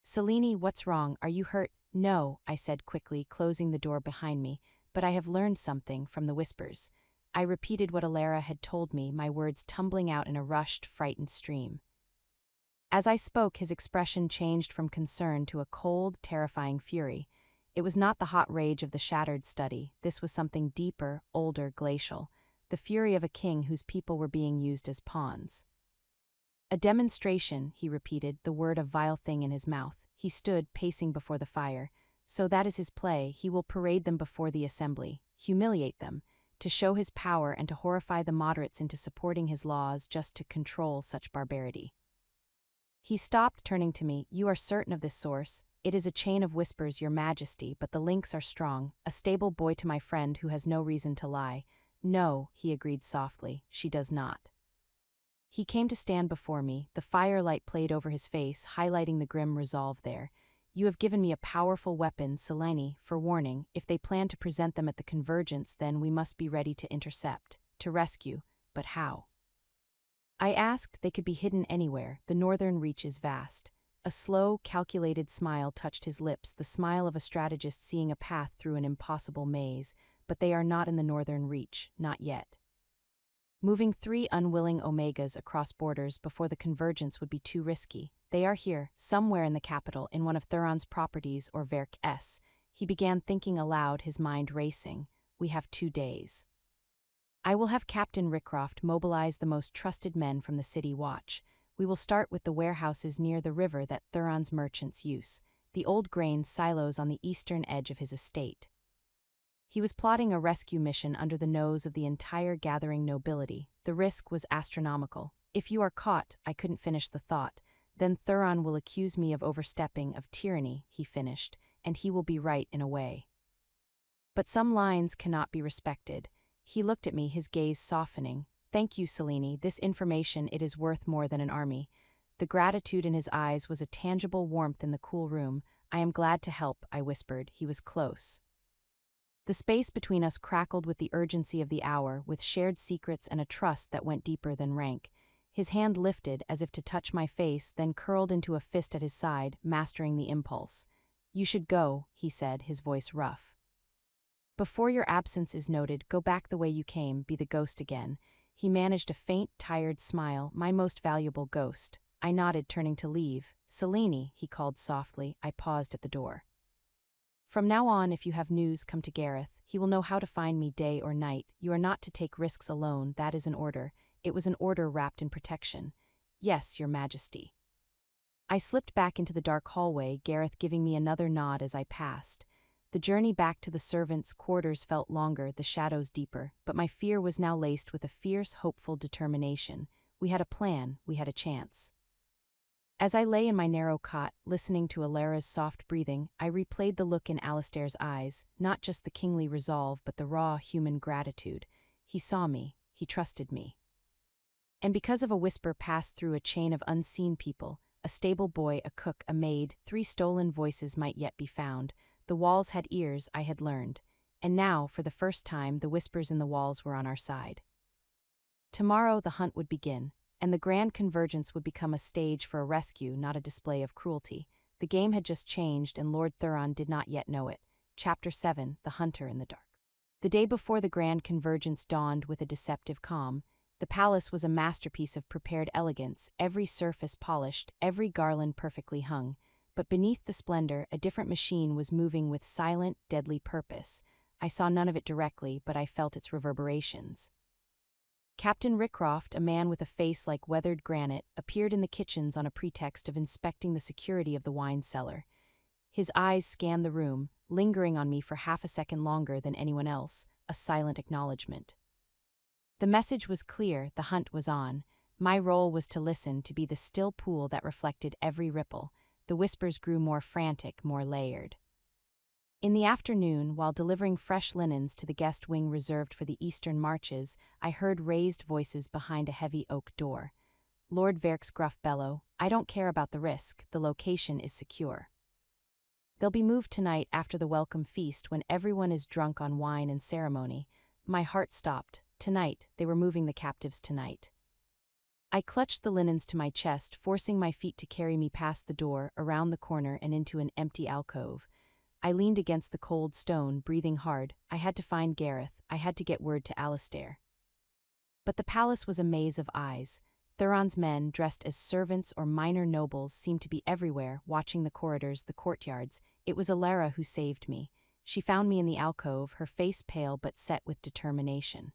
"Selene, what's wrong? Are you hurt?" "No," I said quickly, closing the door behind me, "but I have learned something from the whispers." I repeated what Alara had told me, my words tumbling out in a rushed, frightened stream. As I spoke, his expression changed from concern to a cold, terrifying fury. It was not the hot rage of the shattered study. This was something deeper, older, glacial. The fury of a king whose people were being used as pawns. "A demonstration," he repeated, the word a vile thing in his mouth. He stood, pacing before the fire. "So that is his play. He will parade them before the assembly, humiliate them, to show his power and to horrify the moderates into supporting his laws just to control such barbarity." He stopped, turning to me. "You are certain of this source?" "It is a chain of whispers, Your Majesty, but the links are strong. A stable boy to my friend who has no reason to lie." "No," he agreed softly, "she does not." He came to stand before me. The firelight played over his face, highlighting the grim resolve there. "You have given me a powerful weapon, Selene, for warning. If they plan to present them at the convergence, then we must be ready to intercept, to rescue. But how?" I asked. "They could be hidden anywhere. The northern reach is vast." A slow, calculated smile touched his lips, the smile of a strategist seeing a path through an impossible maze. "But they are not in the northern reach, not yet. Moving 3 unwilling Omegas across borders before the convergence would be too risky. They are here, somewhere in the capital, in one of Thuron's properties or Verk S." He began thinking aloud, his mind racing. "We have 2 days. I will have Captain Rycroft mobilize the most trusted men from the city watch. We will start with the warehouses near the river that Thuron's merchants use, the old grain silos on the eastern edge of his estate." He was plotting a rescue mission under the nose of the entire gathering nobility. The risk was astronomical. "If you are caught," I couldn't finish the thought. "Then Thuron will accuse me of overstepping, of tyranny," he finished, "and he will be right in a way. But some lines cannot be respected." He looked at me, his gaze softening. "Thank you, Selene. This information, it is worth more than an army." The gratitude in his eyes was a tangible warmth in the cool room. "I am glad to help," I whispered. He was close. The space between us crackled with the urgency of the hour, with shared secrets and a trust that went deeper than rank. His hand lifted, as if to touch my face, then curled into a fist at his side, mastering the impulse. "You should go," he said, his voice rough. "Before your absence is noted, go back the way you came, be the ghost again." He managed a faint, tired smile. "My most valuable ghost." I nodded, turning to leave. "Selene," he called softly. I paused at the door. "From now on, if you have news, come to Gareth. He will know how to find me day or night. You are not to take risks alone. That is an order." It was an order wrapped in protection. "Yes, Your Majesty." I slipped back into the dark hallway, Gareth giving me another nod as I passed. The journey back to the servants' quarters felt longer, the shadows deeper, but my fear was now laced with a fierce, hopeful determination. We had a plan, we had a chance. As I lay in my narrow cot, listening to Alara's soft breathing, I replayed the look in Alistair's eyes, not just the kingly resolve but the raw human gratitude. He saw me, he trusted me. And because of a whisper passed through a chain of unseen people, a stable boy, a cook, a maid, 3 stolen voices might yet be found. The walls had ears, I had learned. And now, for the first time, the whispers in the walls were on our side. Tomorrow the hunt would begin, and the grand convergence would become a stage for a rescue, not a display of cruelty. The game had just changed, and Lord Thuron did not yet know it. Chapter 7, The Hunter in the Dark. The day before the grand convergence dawned with a deceptive calm. The palace was a masterpiece of prepared elegance, every surface polished, every garland perfectly hung. But beneath the splendor, a different machine was moving with silent, deadly purpose. I saw none of it directly, but I felt its reverberations. Captain Rycroft, a man with a face like weathered granite, appeared in the kitchens on a pretext of inspecting the security of the wine cellar. His eyes scanned the room, lingering on me for half a second longer than anyone else, a silent acknowledgement. The message was clear, the hunt was on. My role was to listen, to be the still pool that reflected every ripple. The whispers grew more frantic, more layered. In the afternoon, while delivering fresh linens to the guest wing reserved for the eastern marches, I heard raised voices behind a heavy oak door. Lord Verk's gruff bellow, "I don't care about the risk, the location is secure. They'll be moved tonight after the welcome feast when everyone is drunk on wine and ceremony." My heart stopped. Tonight, they were moving the captives tonight. I clutched the linens to my chest, forcing my feet to carry me past the door, around the corner and into an empty alcove. I leaned against the cold stone, breathing hard. I had to find Gareth. I had to get word to Alistair. But the palace was a maze of eyes. Thuron's men, dressed as servants or minor nobles, seemed to be everywhere, watching the corridors, the courtyards. It was Alara who saved me. She found me in the alcove, her face pale but set with determination.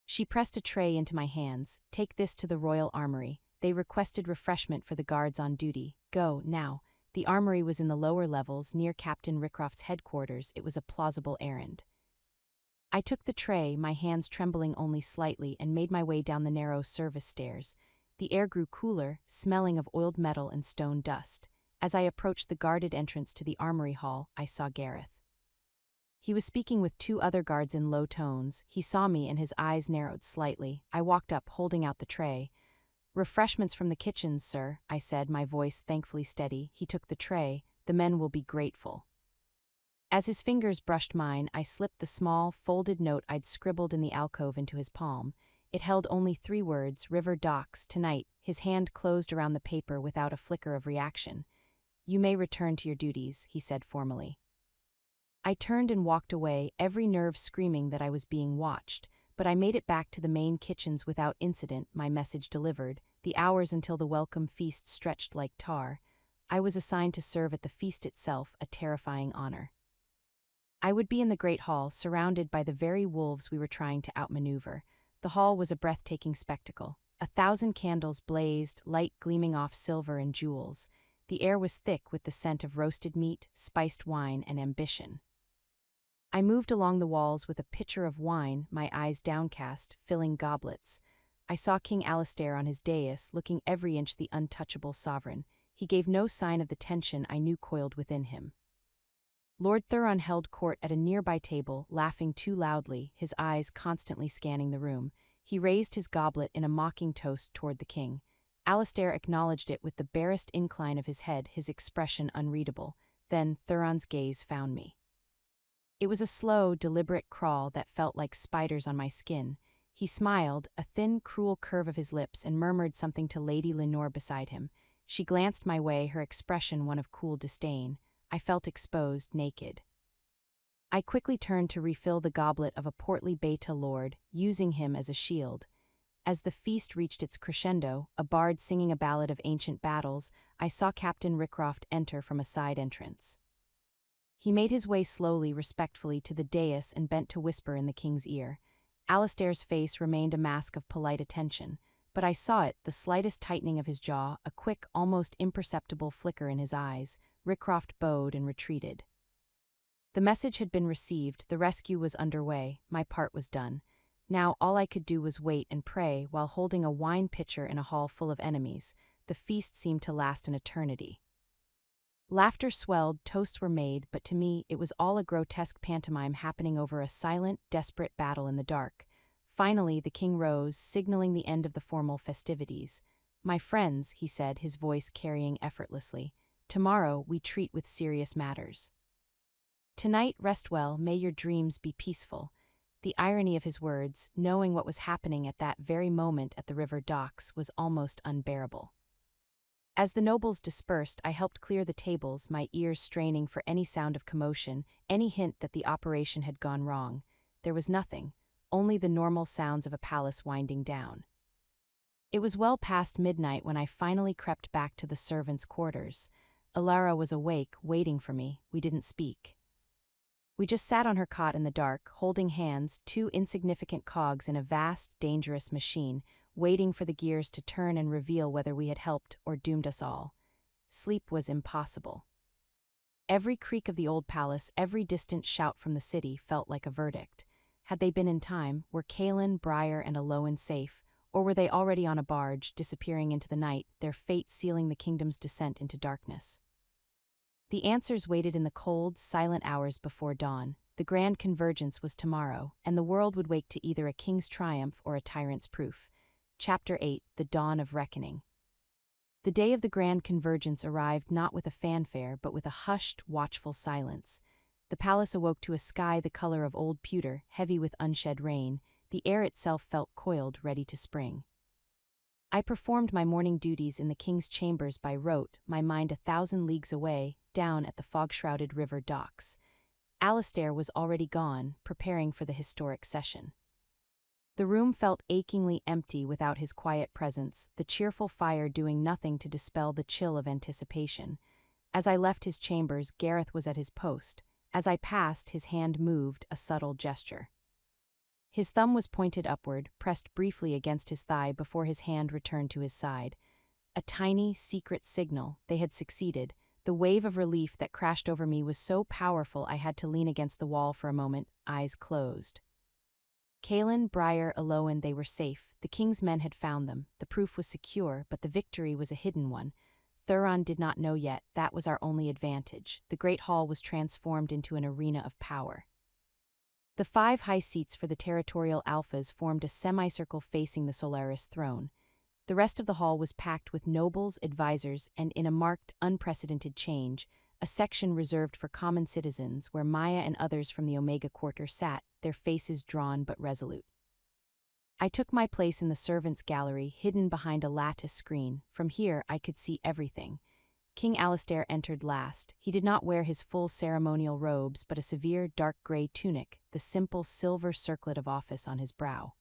She pressed a tray into my hands. "Take this to the royal armory. They requested refreshment for the guards on duty. Go, now." The armory was in the lower levels, near Captain Rycroft's headquarters. It was a plausible errand. I took the tray, my hands trembling only slightly, and made my way down the narrow service stairs. The air grew cooler, smelling of oiled metal and stone dust. As I approached the guarded entrance to the armory hall, I saw Gareth. He was speaking with two other guards in low tones. He saw me and his eyes narrowed slightly. I walked up, holding out the tray. "Refreshments from the kitchens, sir," I said, my voice thankfully steady. He took the tray. "The men will be grateful." As his fingers brushed mine, I slipped the small, folded note I'd scribbled in the alcove into his palm. It held only 3 words, "River Docks, tonight." His hand closed around the paper without a flicker of reaction. "You may return to your duties," he said formally. I turned and walked away, every nerve screaming that I was being watched, but I made it back to the main kitchens without incident, my message delivered. The hours until the welcome feast stretched like tar. I was assigned to serve at the feast itself, a terrifying honor. I would be in the great hall, surrounded by the very wolves we were trying to outmaneuver. The hall was a breathtaking spectacle. 1,000 candles blazed, light gleaming off silver and jewels. The air was thick with the scent of roasted meat, spiced wine, and ambition. I moved along the walls with a pitcher of wine, my eyes downcast, filling goblets. I saw King Alistair on his dais, looking every inch the untouchable sovereign. He gave no sign of the tension I knew coiled within him. Lord Thuron held court at a nearby table, laughing too loudly, his eyes constantly scanning the room. He raised his goblet in a mocking toast toward the king. Alistair acknowledged it with the barest incline of his head, his expression unreadable. Then Thuron's gaze found me. It was a slow, deliberate crawl that felt like spiders on my skin. He smiled, a thin, cruel curve of his lips, and murmured something to Lady Lenore beside him. She glanced my way, her expression one of cool disdain. I felt exposed, naked. I quickly turned to refill the goblet of a portly Beta lord, using him as a shield. As the feast reached its crescendo, a bard singing a ballad of ancient battles, I saw Captain Rycroft enter from a side entrance. He made his way slowly, respectfully, to the dais and bent to whisper in the king's ear. Alistair's face remained a mask of polite attention, but I saw it, the slightest tightening of his jaw, a quick, almost imperceptible flicker in his eyes. Rycroft bowed and retreated. The message had been received, the rescue was underway, my part was done. Now all I could do was wait and pray while holding a wine pitcher in a hall full of enemies. The feast seemed to last an eternity. Laughter swelled, toasts were made, but to me it was all a grotesque pantomime happening over a silent, desperate battle in the dark. Finally, the king rose, signaling the end of the formal festivities. "My friends," he said, his voice carrying effortlessly, "tomorrow we treat with serious matters. Tonight, rest well, may your dreams be peaceful." The irony of his words, knowing what was happening at that very moment at the river docks, was almost unbearable. As the nobles dispersed, I helped clear the tables, my ears straining for any sound of commotion, any hint that the operation had gone wrong. There was nothing, only the normal sounds of a palace winding down. It was well past midnight when I finally crept back to the servants' quarters. Alara was awake, waiting for me. We didn't speak. We just sat on her cot in the dark, holding hands, 2 insignificant cogs in a vast, dangerous machine, waiting for the gears to turn and reveal whether we had helped or doomed us all. Sleep was impossible. Every creak of the old palace, every distant shout from the city felt like a verdict. Had they been in time, were Kaelin, Briar, and Aloan safe, or were they already on a barge, disappearing into the night, their fate sealing the kingdom's descent into darkness? The answers waited in the cold, silent hours before dawn. The grand convergence was tomorrow, and the world would wake to either a king's triumph or a tyrant's proof. Chapter 8: The Dawn of Reckoning. The day of the grand convergence arrived not with a fanfare but with a hushed, watchful silence. The palace awoke to a sky the color of old pewter, heavy with unshed rain. The air itself felt coiled, ready to spring. I performed my morning duties in the king's chambers by rote, my mind 1,000 leagues away, down at the fog-shrouded river docks. Alastair was already gone, preparing for the historic session. The room felt achingly empty without his quiet presence, the cheerful fire doing nothing to dispel the chill of anticipation. As I left his chambers, Gareth was at his post. As I passed, his hand moved, a subtle gesture. His thumb was pointed upward, pressed briefly against his thigh before his hand returned to his side. A tiny, secret signal. They had succeeded. The wave of relief that crashed over me was so powerful I had to lean against the wall for a moment, eyes closed. Kaelin, Briar, Aloan, they were safe. The king's men had found them. The proof was secure, but the victory was a hidden one. Thuron did not know yet. That was our only advantage. The great hall was transformed into an arena of power. The 5 high seats for the territorial alphas formed a semicircle facing the Solaris throne. The rest of the hall was packed with nobles, advisors, and in a marked, unprecedented change, a section reserved for common citizens where Maya and others from the Omega Quarter sat, their faces drawn but resolute. I took my place in the servants' gallery, hidden behind a lattice screen. From here I could see everything. King Alastair entered last. He did not wear his full ceremonial robes but a severe dark gray tunic, the simple silver circlet of office on his brow.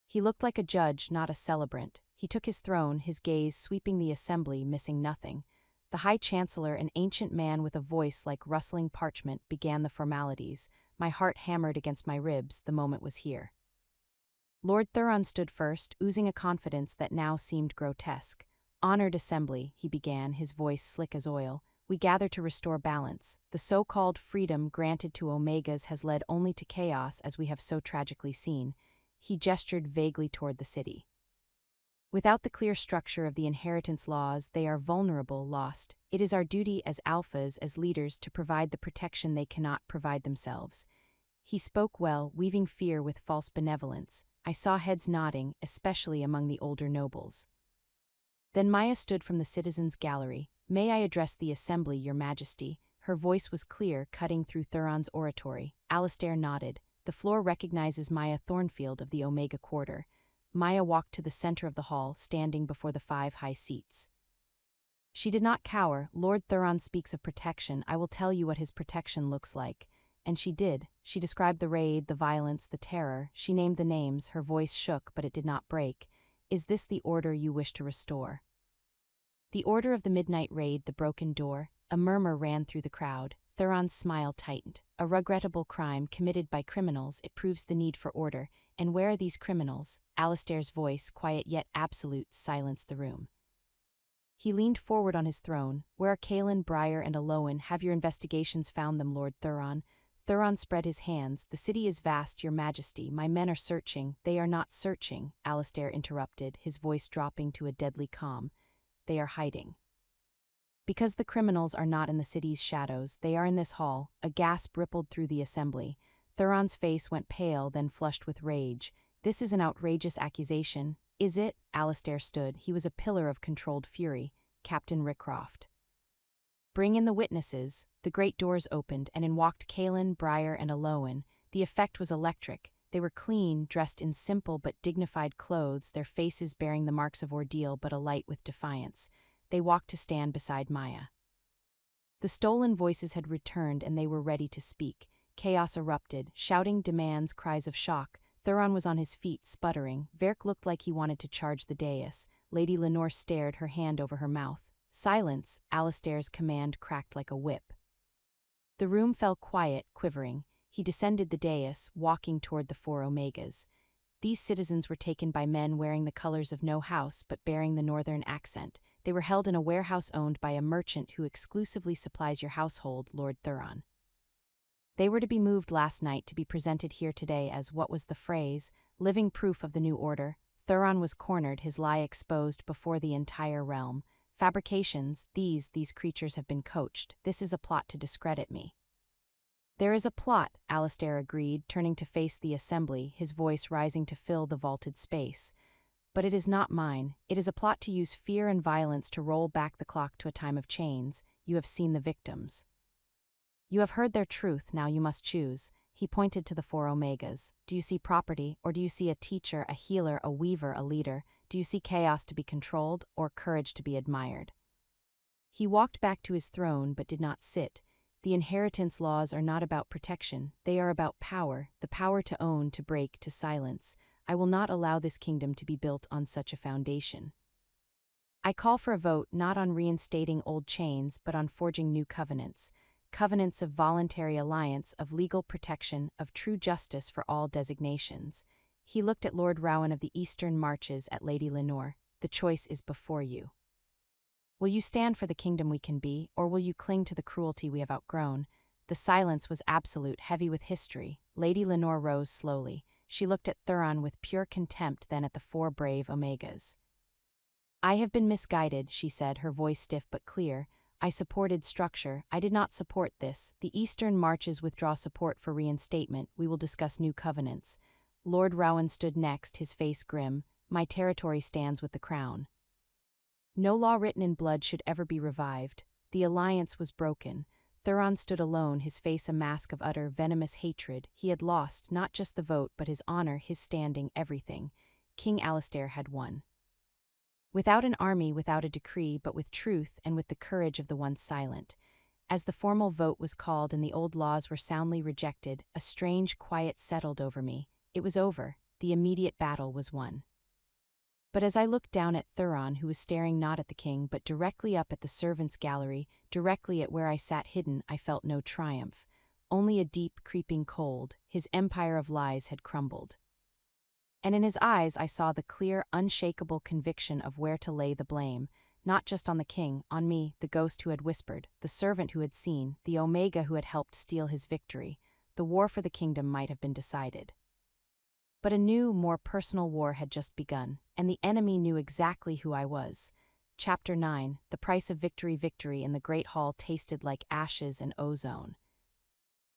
He looked like a judge, not a celebrant. He took his throne, his gaze sweeping the assembly, missing nothing. The High Chancellor, an ancient man with a voice like rustling parchment, began the formalities. My heart hammered against my ribs. The moment was here. Lord Thuron stood first, oozing a confidence that now seemed grotesque. "Honored assembly," he began, his voice slick as oil, "we gather to restore balance. The so-called freedom granted to Omegas has led only to chaos, as we have so tragically seen." He gestured vaguely toward the city. "Without the clear structure of the inheritance laws, they are vulnerable, lost. It is our duty as alphas, as leaders, to provide the protection they cannot provide themselves." He spoke well, weaving fear with false benevolence. I saw heads nodding, especially among the older nobles. Then Maya stood from the citizens' gallery. "May I address the assembly, Your Majesty?" Her voice was clear, cutting through Thuron's oratory. Alastair nodded. "The floor recognizes Maya Thornfield of the Omega Quarter." Maya walked to the center of the hall, standing before the 5 high seats. She did not cower. "Lord Thuron speaks of protection. I will tell you what his protection looks like." And she did. She described the raid, the violence, the terror. She named the names. Her voice shook, but it did not break. "Is this the order you wish to restore?" "The order of the midnight raid, the broken door." A murmur ran through the crowd. Thuron's smile tightened. "A regrettable crime committed by criminals. It proves the need for order. And where are these criminals?" Alastair's voice, quiet yet absolute, silenced the room. He leaned forward on his throne. "Where are Kaelin, Briar, and Aloan? Have your investigations found them, Lord Thuron?" Thuron spread his hands. "The city is vast, Your Majesty. My men are searching." "They are not searching," Alastair interrupted, his voice dropping to a deadly calm. "They are hiding. Because the criminals are not in the city's shadows, they are in this hall." A gasp rippled through the assembly. Thuron's face went pale, then flushed with rage. "This is an outrageous accusation." "Is it?" Alastair stood. He was a pillar of controlled fury. "Captain Rycroft." "Bring in the witnesses." The great doors opened, and in walked Kaelin, Briar, and Aloan. The effect was electric. They were clean, dressed in simple but dignified clothes, their faces bearing the marks of ordeal but alight with defiance. They walked to stand beside Maya. The stolen voices had returned, and they were ready to speak. Chaos erupted, shouting demands, cries of shock. Thuron was on his feet, sputtering. Verk looked like he wanted to charge the dais. Lady Lenore stared, her hand over her mouth. "Silence!" Alastair's command cracked like a whip. The room fell quiet, quivering. He descended the dais, walking toward the 4 Omegas. These citizens were taken by men wearing the colors of no house but bearing the northern accent. They were held in a warehouse owned by a merchant who exclusively supplies your household, Lord Thuron. They were to be moved last night to be presented here today as what was the phrase, living proof of the new order. Thuron was cornered, his lie exposed before the entire realm. Fabrications, these creatures have been coached. This is a plot to discredit me. There is a plot, Alistair agreed, turning to face the assembly, his voice rising to fill the vaulted space. But it is not mine. It is a plot to use fear and violence to roll back the clock to a time of chains. You have seen the victims. You have heard their truth, now you must choose. He pointed to the four Omegas. Do you see property, or do you see a teacher, a healer, a weaver, a leader? Do you see chaos to be controlled, or courage to be admired? He walked back to his throne but did not sit. The inheritance laws are not about protection, they are about power, the power to own, to break, to silence. I will not allow this kingdom to be built on such a foundation. I call for a vote not on reinstating old chains but on forging new covenants. Covenants of voluntary alliance, of legal protection, of true justice for all designations. He looked at Lord Rowan of the Eastern Marches, at Lady Lenore. The choice is before you. Will you stand for the kingdom we can be, or will you cling to the cruelty we have outgrown? The silence was absolute, heavy with history. Lady Lenore rose slowly. She looked at Thuron with pure contempt, then at the four brave Omegas. I have been misguided, she said, her voice stiff but clear. I supported structure. I did not support this. The Eastern Marches withdraw support for reinstatement. We will discuss new covenants. Lord Rowan stood next, his face grim. My territory stands with the crown. No law written in blood should ever be revived. The alliance was broken. Thuron stood alone, his face a mask of utter, venomous hatred. He had lost, not just the vote, but his honor, his standing, everything. King Alistair had won. Without an army, without a decree, but with truth and with the courage of the once silent. As the formal vote was called and the old laws were soundly rejected, a strange quiet settled over me. It was over. The immediate battle was won. But as I looked down at Thuron, who was staring not at the king but directly up at the servants' gallery, directly at where I sat hidden, I felt no triumph. Only a deep, creeping cold. His empire of lies had crumbled. And in his eyes I saw the clear, unshakable conviction of where to lay the blame, not just on the king, on me, the ghost who had whispered, the servant who had seen, the Omega who had helped steal his victory. The war for the kingdom might have been decided. But a new, more personal war had just begun, and the enemy knew exactly who I was. Chapter 9, The Price of Victory. Victory in the Great Hall tasted like ashes and ozone.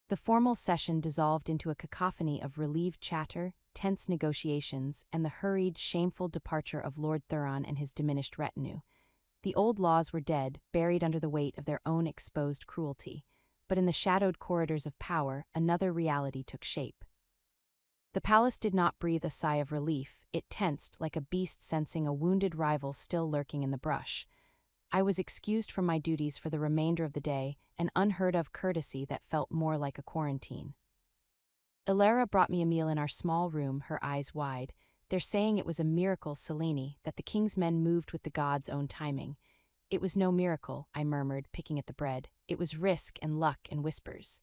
The formal session dissolved into a cacophony of relieved chatter, tense negotiations, and the hurried, shameful departure of Lord Thuron and his diminished retinue. The old laws were dead, buried under the weight of their own exposed cruelty. But in the shadowed corridors of power, another reality took shape. The palace did not breathe a sigh of relief. It tensed like a beast sensing a wounded rival still lurking in the brush. I was excused from my duties for the remainder of the day, an unheard-of courtesy that felt more like a quarantine. Ilara brought me a meal in our small room, her eyes wide. They're saying it was a miracle, Selene, that the king's men moved with the gods' own timing. It was no miracle, I murmured, picking at the bread. It was risk and luck and whispers.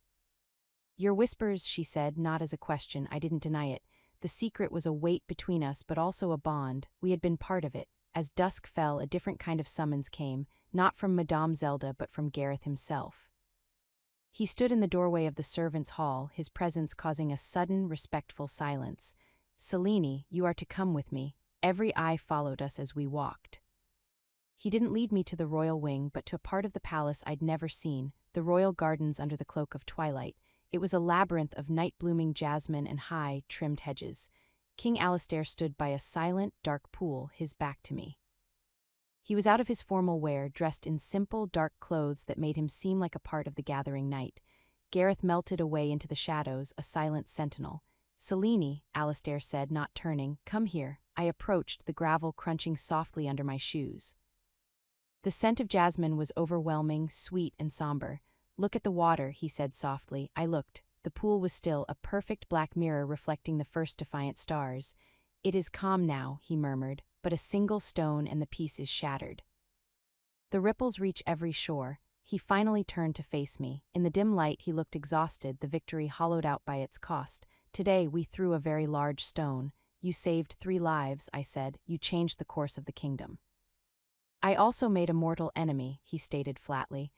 Your whispers, she said, not as a question. I didn't deny it. The secret was a weight between us, but also a bond. We had been part of it. As dusk fell, a different kind of summons came, not from Madame Zelda but from Gareth himself. He stood in the doorway of the servants' hall, his presence causing a sudden, respectful silence. Selene, you are to come with me. Every eye followed us as we walked. He didn't lead me to the royal wing, but to a part of the palace I'd never seen, the royal gardens under the cloak of twilight. It was a labyrinth of night-blooming jasmine and high, trimmed hedges. King Alistair stood by a silent, dark pool, his back to me. He was out of his formal wear, dressed in simple, dark clothes that made him seem like a part of the gathering night. Gareth melted away into the shadows, a silent sentinel. Selene, Alistair said, not turning, come here. I approached, the gravel crunching softly under my shoes. The scent of jasmine was overwhelming, sweet and somber. Look at the water, he said softly. I looked. The pool was still, a perfect black mirror reflecting the first defiant stars. It is calm now, he murmured, but a single stone and the peace is shattered. The ripples reach every shore. He finally turned to face me. In the dim light he looked exhausted, the victory hollowed out by its cost. Today we threw a very large stone. You saved 3 lives, I said. You changed the course of the kingdom. I also made a mortal enemy, he stated flatly.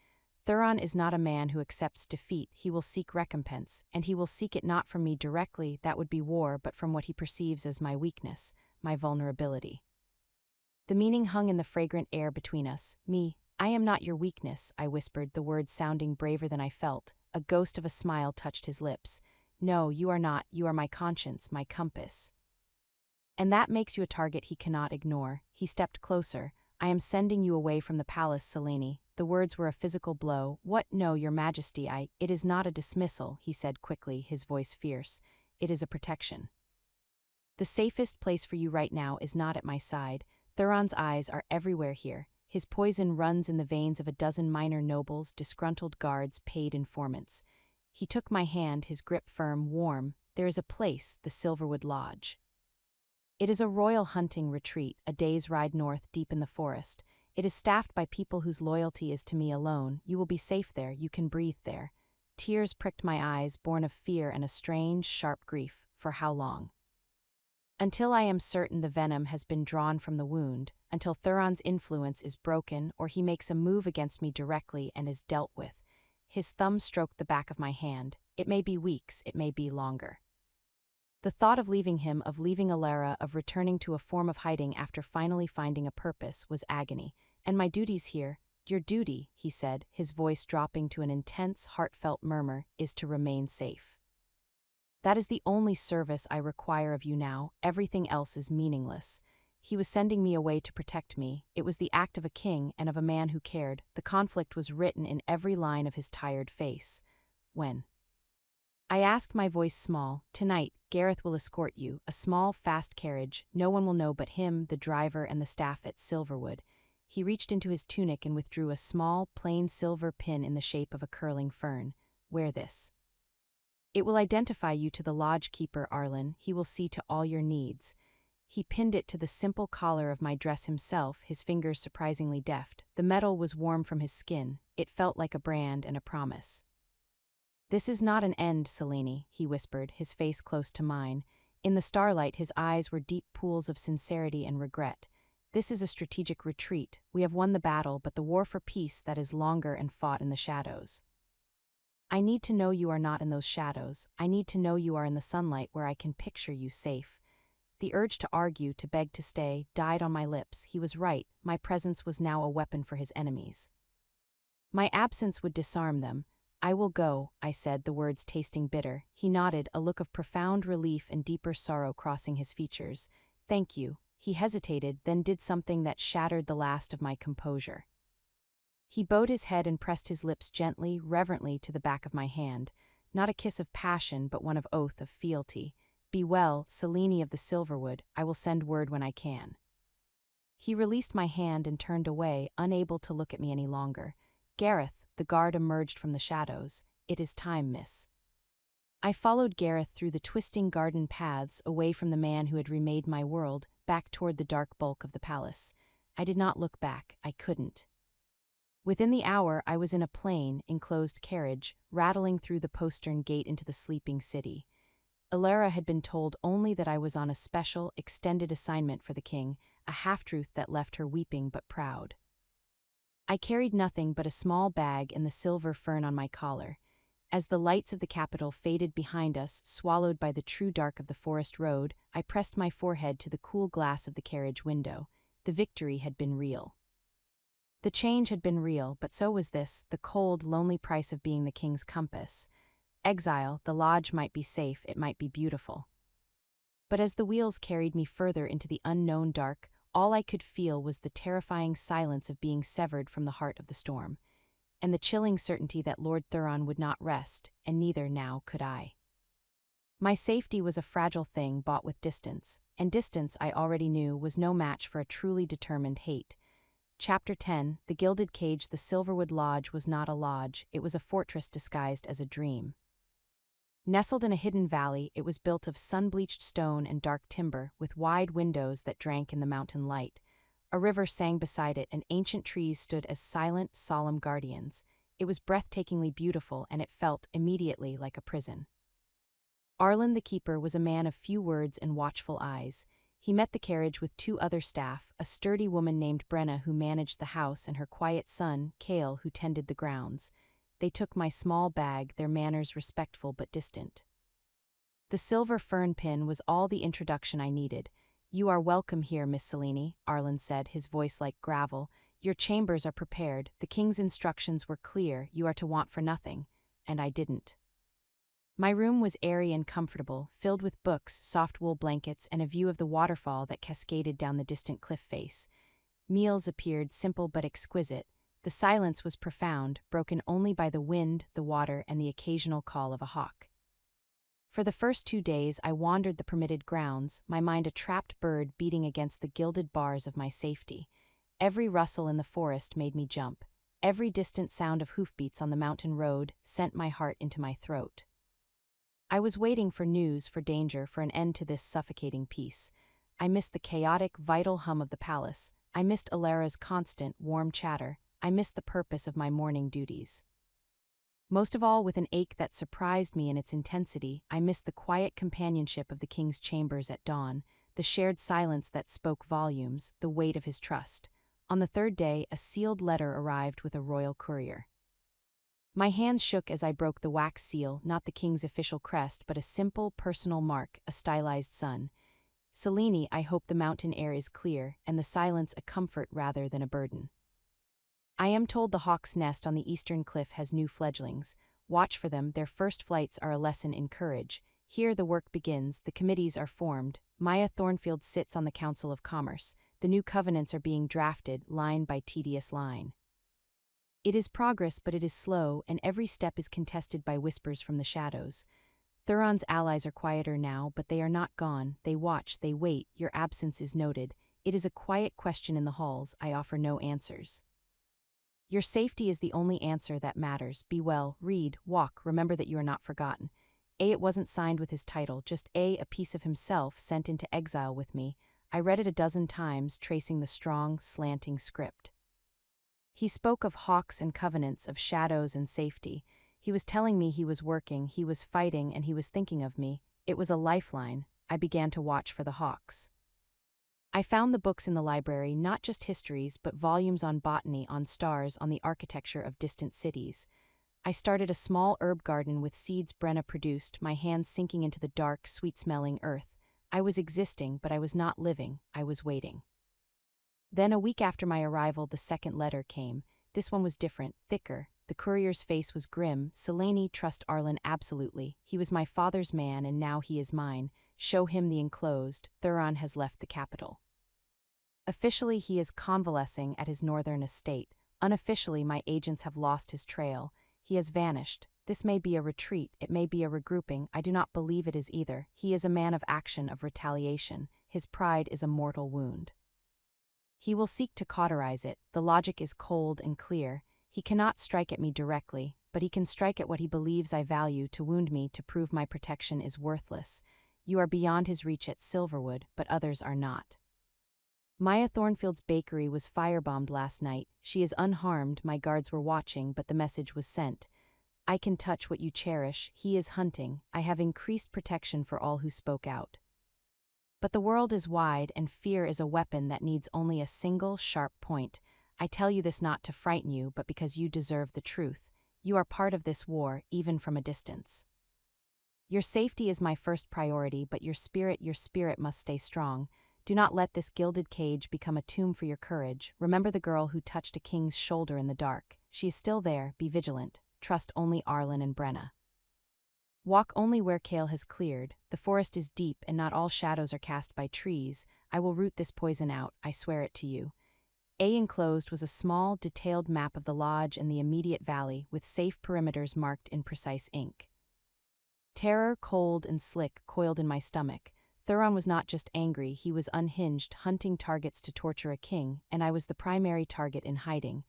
Thuron is not a man who accepts defeat. He will seek recompense, and he will seek it not from me directly, that would be war, but from what he perceives as my weakness, my vulnerability. The meaning hung in the fragrant air between us. I am not your weakness, I whispered, the words sounding braver than I felt. A ghost of a smile touched his lips. No, you are not. You are my conscience, my compass. And that makes you a target he cannot ignore. He stepped closer. I am sending you away from the palace, Selene. The words were a physical blow. What? No, your majesty, It is not a dismissal, he said quickly, his voice fierce. It is a protection. The safest place for you right now is not at my side. Thuron's eyes are everywhere here. His poison runs in the veins of a dozen minor nobles, disgruntled guards, paid informants. He took my hand, his grip firm, warm. There is a place, the Silverwood Lodge. It is a royal hunting retreat, a day's ride north deep in the forest. It is staffed by people whose loyalty is to me alone. You will be safe there, you can breathe there. Tears pricked my eyes, born of fear and a strange, sharp grief. For how long? Until I am certain the venom has been drawn from the wound, until Thuron's influence is broken or he makes a move against me directly and is dealt with. His thumb stroked the back of my hand. It may be weeks, it may be longer. The thought of leaving him, of leaving Alara, of returning to a form of hiding after finally finding a purpose, was agony. And my duties here, your duty, he said, his voice dropping to an intense, heartfelt murmur, is to remain safe. That is the only service I require of you now. Everything else is meaningless. He was sending me away to protect me. It was the act of a king and of a man who cared. The conflict was written in every line of his tired face. When? I asked, my voice small. Tonight, Gareth will escort you, a small, fast carriage. No one will know but him, the driver, and the staff at Silverwood. He reached into his tunic and withdrew a small, plain silver pin in the shape of a curling fern. Wear this. It will identify you to the lodge keeper, Arlen. He will see to all your needs. He pinned it to the simple collar of my dress himself, his fingers surprisingly deft. The metal was warm from his skin. It felt like a brand and a promise. This is not an end, Selene, he whispered, his face close to mine. In the starlight, his eyes were deep pools of sincerity and regret. This is a strategic retreat. We have won the battle, but the war for peace that is longer and fought in the shadows. I need to know you are not in those shadows. I need to know you are in the sunlight where I can picture you safe. The urge to argue, to beg to stay, died on my lips. He was right. My presence was now a weapon for his enemies. My absence would disarm them. I will go, I said, the words tasting bitter. He nodded, a look of profound relief and deeper sorrow crossing his features. Thank you. He hesitated, then did something that shattered the last of my composure. He bowed his head and pressed his lips gently, reverently to the back of my hand. Not a kiss of passion, but one of oath, of fealty. Be well, Selene of the Silverwood. I will send word when I can. He released my hand and turned away, unable to look at me any longer. Gareth, the guard emerged from the shadows. It is time, miss. I followed Gareth through the twisting garden paths, away from the man who had remade my world, back toward the dark bulk of the palace. I did not look back. I couldn't. Within the hour, I was in a plain, enclosed carriage, rattling through the postern gate into the sleeping city. Alara had been told only that I was on a special, extended assignment for the king, a half-truth that left her weeping but proud. I carried nothing but a small bag and the silver fern on my collar. As the lights of the capital faded behind us, swallowed by the true dark of the forest road, I pressed my forehead to the cool glass of the carriage window. The victory had been real. The change had been real, but so was this, the cold, lonely price of being the king's compass. Exile, the lodge might be safe, it might be beautiful. But as the wheels carried me further into the unknown dark, all I could feel was the terrifying silence of being severed from the heart of the storm, and the chilling certainty that Lord Thuron would not rest, and neither now could I. My safety was a fragile thing bought with distance, and distance, I already knew, was no match for a truly determined hate. Chapter 10, The Gilded Cage. The Silverwood Lodge was not a lodge, it was a fortress disguised as a dream. Nestled in a hidden valley, it was built of sun-bleached stone and dark timber, with wide windows that drank in the mountain light. A river sang beside it, and ancient trees stood as silent, solemn guardians. It was breathtakingly beautiful, and it felt, immediately, like a prison. Arlen the keeper was a man of few words and watchful eyes. He met the carriage with 2 other staff, a sturdy woman named Brenna who managed the house and her quiet son, Cale, who tended the grounds. They took my small bag, their manners respectful but distant. The silver fern pin was all the introduction I needed. "You are welcome here, Miss Cellini," Arlen said, his voice like gravel. "Your chambers are prepared, the king's instructions were clear, you are to want for nothing." And I didn't. My room was airy and comfortable, filled with books, soft wool blankets, and a view of the waterfall that cascaded down the distant cliff face. Meals appeared simple but exquisite. The silence was profound, broken only by the wind, the water, and the occasional call of a hawk. For the first 2 days I wandered the permitted grounds, my mind a trapped bird beating against the gilded bars of my safety. Every rustle in the forest made me jump. Every distant sound of hoofbeats on the mountain road sent my heart into my throat. I was waiting for news, for danger, for an end to this suffocating peace. I missed the chaotic, vital hum of the palace. I missed Alara's constant, warm chatter. I missed the purpose of my morning duties. Most of all, with an ache that surprised me in its intensity, I missed the quiet companionship of the king's chambers at dawn, the shared silence that spoke volumes, the weight of his trust. On the 3rd day, a sealed letter arrived with a royal courier. My hands shook as I broke the wax seal, not the king's official crest, but a simple, personal mark, a stylized sun. "Cellini, I hope the mountain air is clear, and the silence a comfort rather than a burden. I am told the hawk's nest on the eastern cliff has new fledglings. Watch for them, their first flights are a lesson in courage. Here the work begins, the committees are formed. Maya Thornfield sits on the Council of Commerce. The new covenants are being drafted, line by tedious line. It is progress, but it is slow, and every step is contested by whispers from the shadows. Thuron's allies are quieter now, but they are not gone. They watch, they wait, your absence is noted. It is a quiet question in the halls, I offer no answers. Your safety is the only answer that matters. Be well, read, walk, remember that you are not forgotten. It wasn't signed with his title, just a piece of himself sent into exile with me. I read it a dozen times, tracing the strong, slanting script. He spoke of hawks and covenants, of shadows and safety. He was telling me he was working, he was fighting, and he was thinking of me. It was a lifeline. I began to watch for the hawks. I found the books in the library, not just histories, but volumes on botany, on stars, on the architecture of distant cities. I started a small herb garden with seeds Brenna produced, my hands sinking into the dark, sweet-smelling earth. I was existing, but I was not living, I was waiting. Then, a week after my arrival, the 2nd letter came. This one was different, thicker. The courier's face was grim. "Cellini, trust Arlen absolutely. He was my father's man, and now he is mine. Show him the enclosed. Thuron has left the capital. Officially, he is convalescing at his northern estate. Unofficially, my agents have lost his trail. He has vanished. This may be a retreat, it may be a regrouping. I do not believe it is either. He is a man of action, of retaliation. His pride is a mortal wound. He will seek to cauterize it. The logic is cold and clear. He cannot strike at me directly, but he can strike at what he believes I value, to wound me, to prove my protection is worthless. You are beyond his reach at Silverwood, but others are not. Maya Thornfield's bakery was firebombed last night. She is unharmed, my guards were watching, but the message was sent. I can touch what you cherish. He is hunting. I have increased protection for all who spoke out. But the world is wide, and fear is a weapon that needs only a single, sharp point. I tell you this not to frighten you, but because you deserve the truth. You are part of this war, even from a distance. Your safety is my first priority, but your spirit must stay strong. Do not let this gilded cage become a tomb for your courage. Remember the girl who touched a king's shoulder in the dark. She is still there. Be vigilant. Trust only Arlen and Brenna. Walk only where Cale has cleared. The forest is deep, and not all shadows are cast by trees. I will root this poison out, I swear it to you. Enclosed was a small, detailed map of the lodge and the immediate valley, with safe perimeters marked in precise ink. Terror, cold and slick, coiled in my stomach. Thuron was not just angry, he was unhinged, hunting targets to torture a king, and I was the primary target in hiding.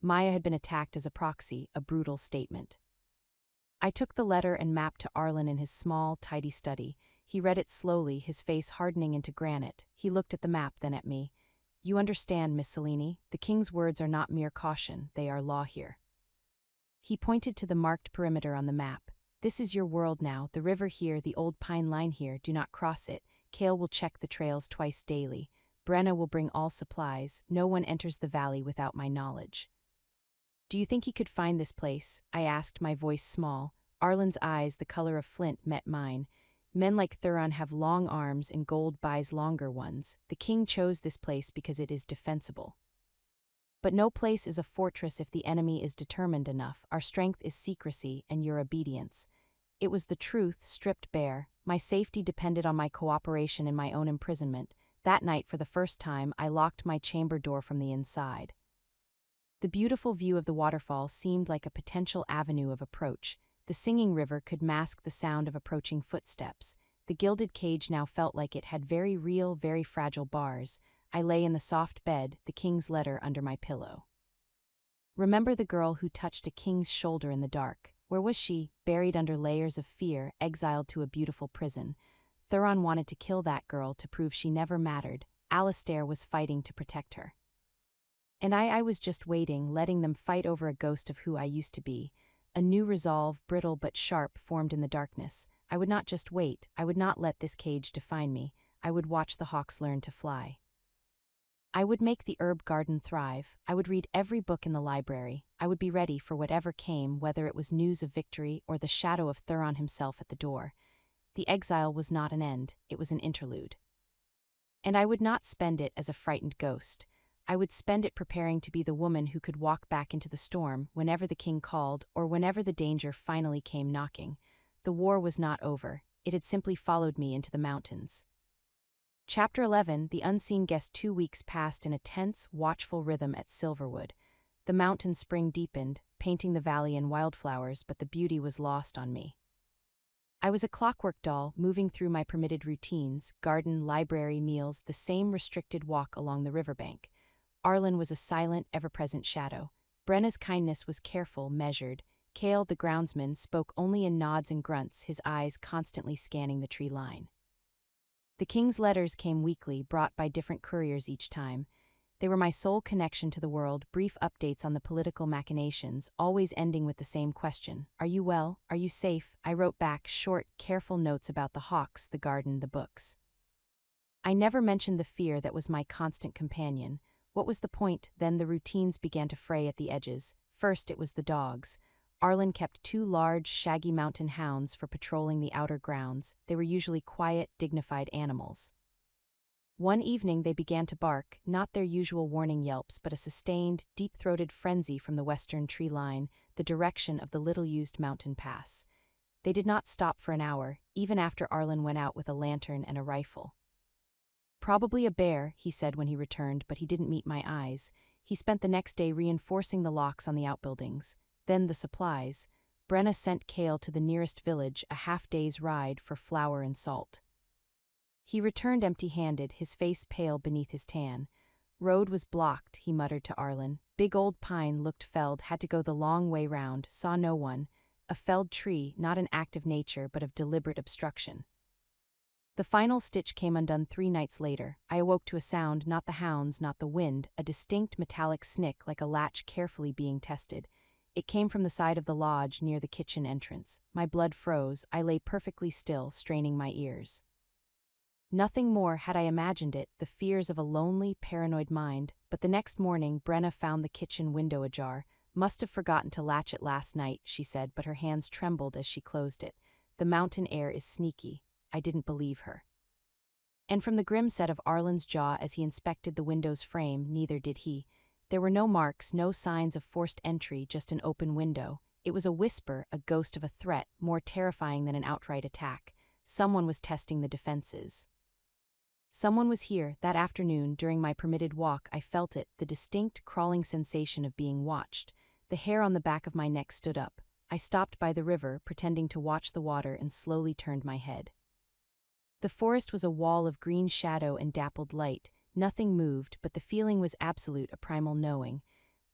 Maya had been attacked as a proxy, a brutal statement. I took the letter and map to Arlen in his small, tidy study. He read it slowly, his face hardening into granite. He looked at the map, then at me. You understand, Miss Cellini, the king's words are not mere caution, they are law here. He pointed to the marked perimeter on the map. This is your world now, the river here, the old pine line here, do not cross it. Kale will check the trails twice daily. Brenna will bring all supplies. No one enters the valley without my knowledge. Do you think he could find this place? I asked, my voice small. Arlen's eyes, the color of flint, met mine. Men like Thuron have long arms and gold buys longer ones. The king chose this place because it is defensible. But no place is a fortress if the enemy is determined enough. Our strength is secrecy and your obedience. It was the truth, stripped bare. My safety depended on my cooperation in my own imprisonment. That night, for the first time, I locked my chamber door from the inside. The beautiful view of the waterfall seemed like a potential avenue of approach. The singing river could mask the sound of approaching footsteps. The gilded cage now felt like it had very real, very fragile bars. I lay in the soft bed, the king's letter under my pillow. Remember the girl who touched a king's shoulder in the dark? Where was she? Buried under layers of fear, exiled to a beautiful prison. Thuron wanted to kill that girl to prove she never mattered. Alistair was fighting to protect her. And I was just waiting, letting them fight over a ghost of who I used to be. A new resolve, brittle but sharp, formed in the darkness. I would not just wait. I would not let this cage define me. I would watch the hawks learn to fly. I would make the herb garden thrive. I would read every book in the library. I would be ready for whatever came, whether it was news of victory or the shadow of Thuron himself at the door. The exile was not an end, it was an interlude. And I would not spend it as a frightened ghost. I would spend it preparing to be the woman who could walk back into the storm whenever the king called or whenever the danger finally came knocking. The war was not over, it had simply followed me into the mountains. Chapter 11. The unseen guest. 2 weeks passed in a tense, watchful rhythm at Silverwood. The mountain spring deepened, painting the valley in wildflowers, but the beauty was lost on me. I was a clockwork doll, moving through my permitted routines, garden, library, meals, the same restricted walk along the riverbank. Arlen was a silent, ever-present shadow. Brenna's kindness was careful, measured. Kale, the groundsman, spoke only in nods and grunts, his eyes constantly scanning the tree line. The king's letters came weekly, brought by different couriers each time. They were my sole connection to the world, brief updates on the political machinations, always ending with the same question. Are you well? Are you safe? I wrote back short, careful notes about the hawks, the garden, the books. I never mentioned the fear that was my constant companion. What was the point? Then the routines began to fray at the edges. First, it was the dogs. Arlen kept 2 large, shaggy mountain hounds for patrolling the outer grounds. They were usually quiet, dignified animals. One evening they began to bark, not their usual warning yelps, but a sustained, deep-throated frenzy from the western tree line, the direction of the little-used mountain pass. They did not stop for an hour, even after Arlen went out with a lantern and a rifle. Probably a bear, he said when he returned, but he didn't meet my eyes. He spent the next day reinforcing the locks on the outbuildings. Then the supplies. Brenna sent Kale to the nearest village, a half-day's ride, for flour and salt. He returned empty-handed, his face pale beneath his tan. Road was blocked, he muttered to Arlen. Big old pine looked felled, had to go the long way round, saw no one. A felled tree, not an act of nature, but of deliberate obstruction. The final stitch came undone 3 nights later. I awoke to a sound, not the hounds, not the wind, a distinct metallic snick like a latch carefully being tested. It came from the side of the lodge near the kitchen entrance. My blood froze. I lay perfectly still, straining my ears. Nothing more had I imagined it, the fears of a lonely, paranoid mind, but the next morning Brenna found the kitchen window ajar. Must have forgotten to latch it last night, she said, but her hands trembled as she closed it. The mountain air is sneaky. I didn't believe her. And from the grim set of Arlen's jaw as he inspected the window's frame, neither did he. There were no marks, no signs of forced entry, just an open window. It was a whisper, a ghost of a threat, more terrifying than an outright attack. Someone was testing the defenses. Someone was here. That afternoon, during my permitted walk, I felt it, the distinct, crawling sensation of being watched. The hair on the back of my neck stood up. I stopped by the river, pretending to watch the water, and slowly turned my head. The forest was a wall of green shadow and dappled light. Nothing moved, but the feeling was absolute, a primal knowing.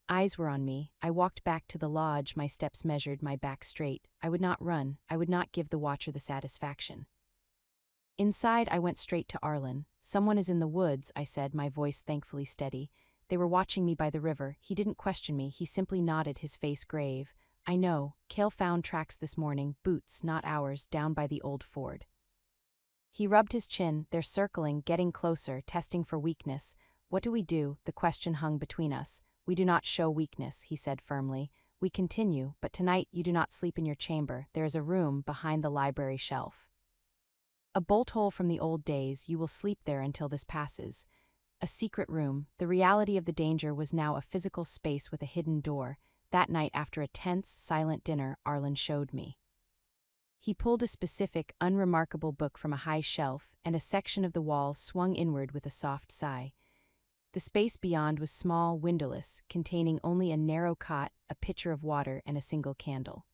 Eyes were on me. I walked back to the lodge, my steps measured, my back straight. I would not run. I would not give the watcher the satisfaction. Inside, I went straight to Arlen. Someone is in the woods, I said, my voice thankfully steady. They were watching me by the river. He didn't question me. He simply nodded, his face grave. I know. Kale found tracks this morning, boots, not ours, down by the old ford. He rubbed his chin, they're circling, getting closer, testing for weakness. What do we do? The question hung between us. We do not show weakness, he said firmly. We continue, but tonight you do not sleep in your chamber. There is a room behind the library shelf. A bolt hole from the old days, you will sleep there until this passes. A secret room. The reality of the danger was now a physical space with a hidden door. That night, after a tense, silent dinner, Arlen showed me. He pulled a specific, unremarkable book from a high shelf, and a section of the wall swung inward with a soft sigh. The space beyond was small, windowless, containing only a narrow cot, a pitcher of water, and a single candle.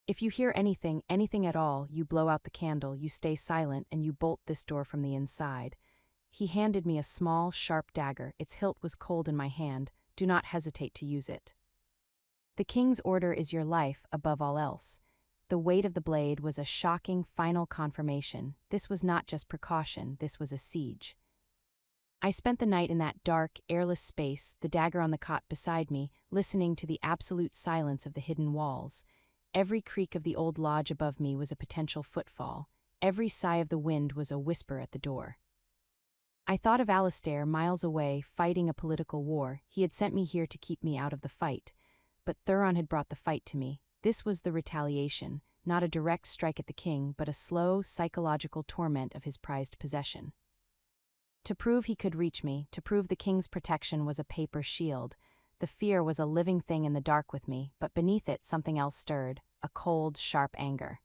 If you hear anything at all, you blow out the candle, you stay silent, and you bolt this door from the inside. He handed me a small, sharp dagger. Its hilt was cold in my hand. Do not hesitate to use it. The king's order is your life, above all else. The weight of the blade was a shocking, final confirmation. This was not just precaution, this was a siege. I spent the night in that dark, airless space, the dagger on the cot beside me, listening to the absolute silence of the hidden walls. Every creak of the old lodge above me was a potential footfall. Every sigh of the wind was a whisper at the door. I thought of Alistair, miles away, fighting a political war. He had sent me here to keep me out of the fight. But Thuron had brought the fight to me. This was the retaliation, not a direct strike at the king, but a slow, psychological torment of his prized possession. To prove he could reach me, to prove the king's protection was a paper shield, the fear was a living thing in the dark with me, but beneath it something else stirred, a cold, sharp anger.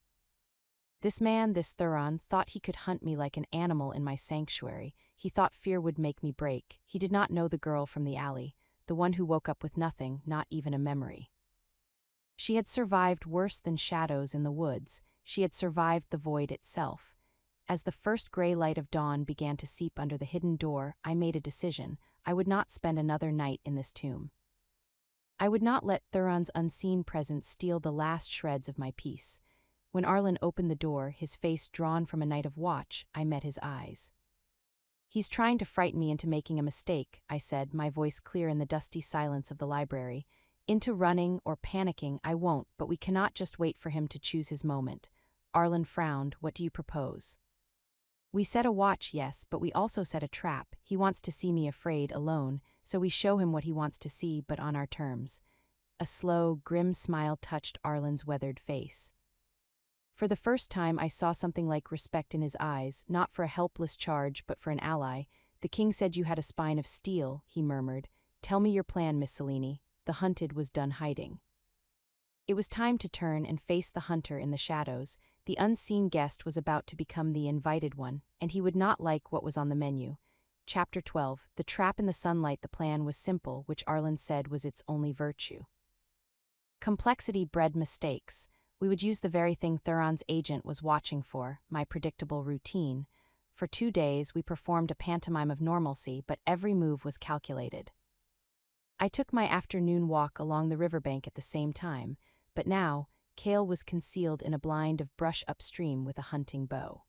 This man, this Thuron, thought he could hunt me like an animal in my sanctuary. He thought fear would make me break. He did not know the girl from the alley, the one who woke up with nothing, not even a memory. She had survived worse than shadows in the woods. She had survived the void itself. As the first gray light of dawn began to seep under the hidden door, I made a decision. I would not spend another night in this tomb. I would not let Thuron's unseen presence steal the last shreds of my peace. When Arlen opened the door, his face drawn from a night of watch, I met his eyes. He's trying to frighten me into making a mistake, I said, my voice clear in the dusty silence of the library. Into running or panicking, I won't, but we cannot just wait for him to choose his moment. Arlen frowned. What do you propose? We set a watch, yes, but we also set a trap. He wants to see me afraid, alone, so we show him what he wants to see, but on our terms. A slow, grim smile touched Arlen's weathered face. For the first time, I saw something like respect in his eyes, not for a helpless charge, but for an ally. The king said you had a spine of steel, he murmured. Tell me your plan, Miss Selene. The hunted was done hiding. It was time to turn and face the hunter in the shadows. The unseen guest was about to become the invited one, and he would not like what was on the menu. Chapter 12, The Trap in the Sunlight. The plan was simple, which Arlen said was its only virtue. Complexity bred mistakes. We would use the very thing Thuron's agent was watching for, my predictable routine. For 2 days, we performed a pantomime of normalcy, but every move was calculated. I took my afternoon walk along the riverbank at the same time, but now, Kale was concealed in a blind of brush upstream with a hunting bow.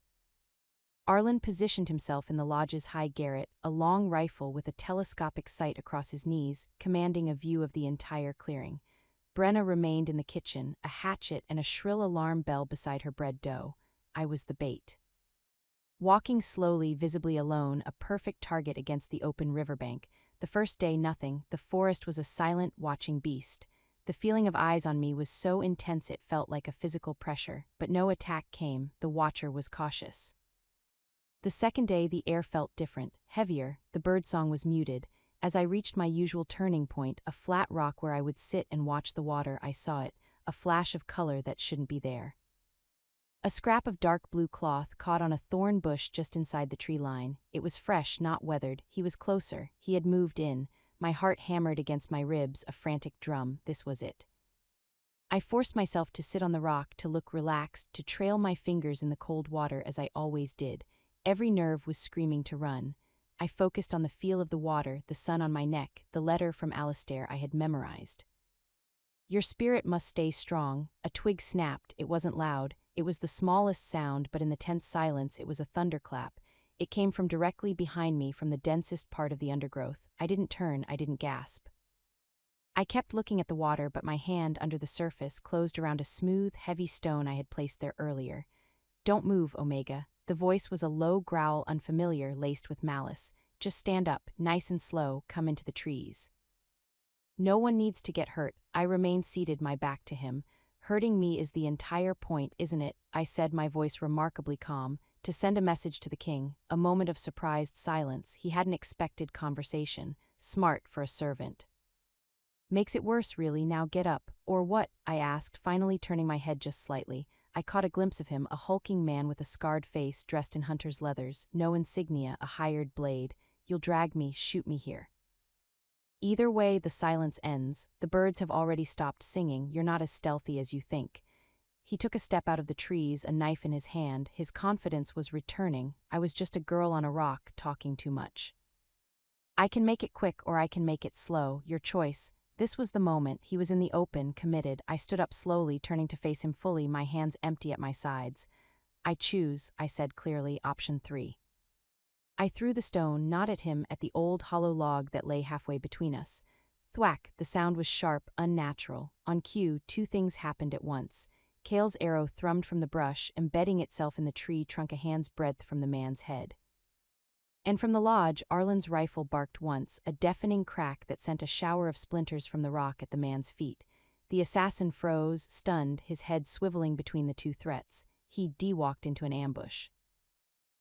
Arlen positioned himself in the lodge's high garret, a long rifle with a telescopic sight across his knees, commanding a view of the entire clearing. Brenna remained in the kitchen, a hatchet and a shrill alarm bell beside her bread dough. I was the bait. Walking slowly, visibly alone, a perfect target against the open riverbank. The first day, nothing. The forest was a silent, watching beast. The feeling of eyes on me was so intense it felt like a physical pressure, but no attack came. The watcher was cautious. The second day, the air felt different, heavier. The birdsong was muted. As I reached my usual turning point, a flat rock where I would sit and watch the water, I saw it, a flash of color that shouldn't be there. A scrap of dark blue cloth caught on a thorn bush just inside the tree line. It was fresh, not weathered. He was closer. He had moved in. My heart hammered against my ribs, a frantic drum. This was it. I forced myself to sit on the rock, to look relaxed, to trail my fingers in the cold water as I always did. Every nerve was screaming to run. I focused on the feel of the water, the sun on my neck, the letter from Alistair I had memorized. Your spirit must stay strong. A twig snapped. It wasn't loud. It was the smallest sound, but in the tense silence it was a thunderclap. It came from directly behind me, from the densest part of the undergrowth. I didn't turn, I didn't gasp. I kept looking at the water, but my hand under the surface closed around a smooth, heavy stone I had placed there earlier. Don't move, Omega. The voice was a low growl, unfamiliar, laced with malice. Just stand up, nice and slow, come into the trees. No one needs to get hurt. I remained seated, my back to him. Hurting me is the entire point, isn't it? I said, my voice remarkably calm. To send a message to the king. A moment of surprised silence. He hadn't expected conversation. Smart for a servant. Makes it worse, really. Now get up. Or what? I asked, finally turning my head just slightly. I caught a glimpse of him, a hulking man with a scarred face, dressed in hunter's leathers, no insignia, a hired blade. You'll drag me, shoot me here. Either way, the silence ends. The birds have already stopped singing. You're not as stealthy as you think. He took a step out of the trees, a knife in his hand. His confidence was returning. I was just a girl on a rock, talking too much. I can make it quick or I can make it slow. Your choice. This was the moment. He was in the open, committed. I stood up slowly, turning to face him fully, my hands empty at my sides. I choose, I said clearly, option 3. I threw the stone, not at him, at the old hollow log that lay halfway between us. Thwack, the sound was sharp, unnatural. On cue, 2 things happened at once. Kale's arrow thrummed from the brush, embedding itself in the tree trunk a hand's breadth from the man's head. And from the lodge, Arlen's rifle barked once, a deafening crack that sent a shower of splinters from the rock at the man's feet. The assassin froze, stunned, his head swiveling between the 2 threats. He de-walked into an ambush.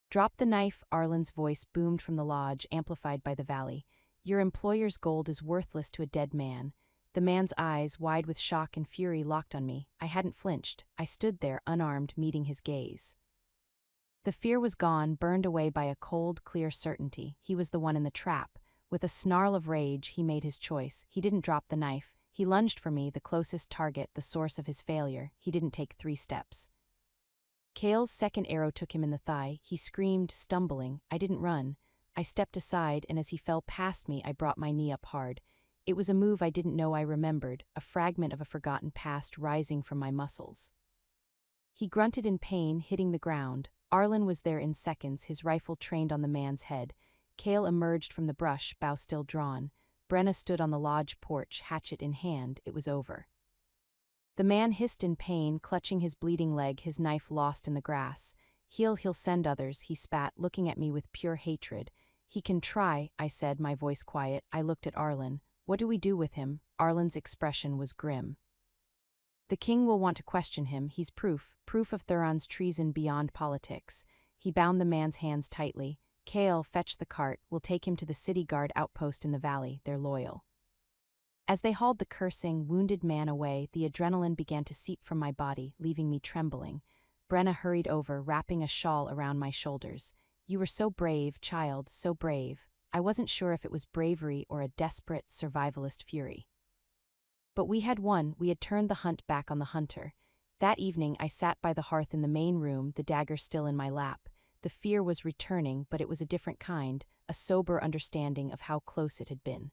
Drop the knife, Arlen's voice boomed from the lodge, amplified by the valley. Your employer's gold is worthless to a dead man. The man's eyes, wide with shock and fury, locked on me. I hadn't flinched. I stood there, unarmed, meeting his gaze. The fear was gone, burned away by a cold, clear certainty. He was the one in the trap. With a snarl of rage, he made his choice. He didn't drop the knife. He lunged for me, the closest target, the source of his failure. He didn't take 3 steps. Kale's second arrow took him in the thigh. He screamed, stumbling. I didn't run. I stepped aside, and as he fell past me, I brought my knee up hard. It was a move I didn't know I remembered, a fragment of a forgotten past rising from my muscles. He grunted in pain, hitting the ground. Arlen was there in seconds, his rifle trained on the man's head. Kale emerged from the brush, bow still drawn. Brenna stood on the lodge porch, hatchet in hand. It was over. The man hissed in pain, clutching his bleeding leg, his knife lost in the grass. He'll send others, he spat, looking at me with pure hatred. He can try, I said, my voice quiet. I looked at Arlen. What do we do with him? Arlen's expression was grim. The king will want to question him. He's proof of Thuron's treason beyond politics. He bound the man's hands tightly. Kale, fetch the cart. We'll take him to the city guard outpost in the valley. They're loyal. As they hauled the cursing, wounded man away, the adrenaline began to seep from my body, leaving me trembling. Brenna hurried over, wrapping a shawl around my shoulders. You were so brave, child, so brave. I wasn't sure if it was bravery or a desperate, survivalist fury. But we had won. We had turned the hunt back on the hunter. That evening, I sat by the hearth in the main room, the dagger still in my lap. The fear was returning, but it was a different kind, a sober understanding of how close it had been.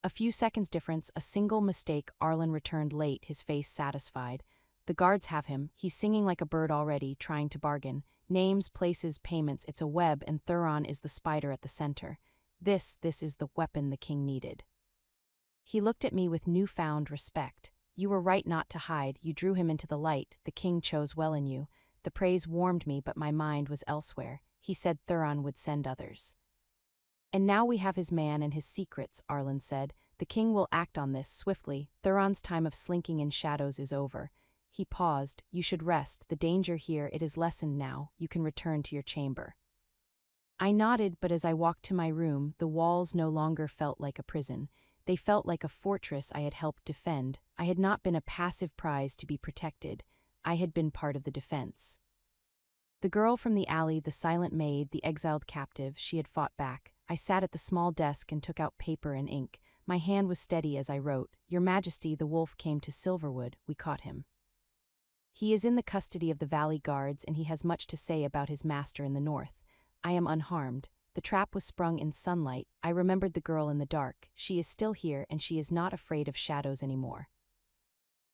A few seconds difference, a single mistake. Arlen returned late, his face satisfied. The guards have him. He's singing like a bird already, trying to bargain. Names, places, payments, it's a web, and Thuron is the spider at the center. This is the weapon the king needed. He looked at me with newfound respect. You were right not to hide. You drew him into the light. The king chose well in you. The praise warmed me, but my mind was elsewhere. He said Thuron would send others. And now we have his man and his secrets, Arlen said. The king will act on this swiftly. Thuron's time of slinking in shadows is over. He paused. You should rest. The danger here, it is lessened now. You can return to your chamber. I nodded, but as I walked to my room, the walls no longer felt like a prison. They felt like a fortress I had helped defend. I had not been a passive prize to be protected. I had been part of the defense. The girl from the alley, the silent maid, the exiled captive, she had fought back. I sat at the small desk and took out paper and ink. My hand was steady as I wrote. Your Majesty, the wolf came to Silverwood. We caught him. He is in the custody of the valley guards, and he has much to say about his master in the north. I am unharmed. The trap was sprung in sunlight. I remembered the girl in the dark. She is still here, and she is not afraid of shadows anymore.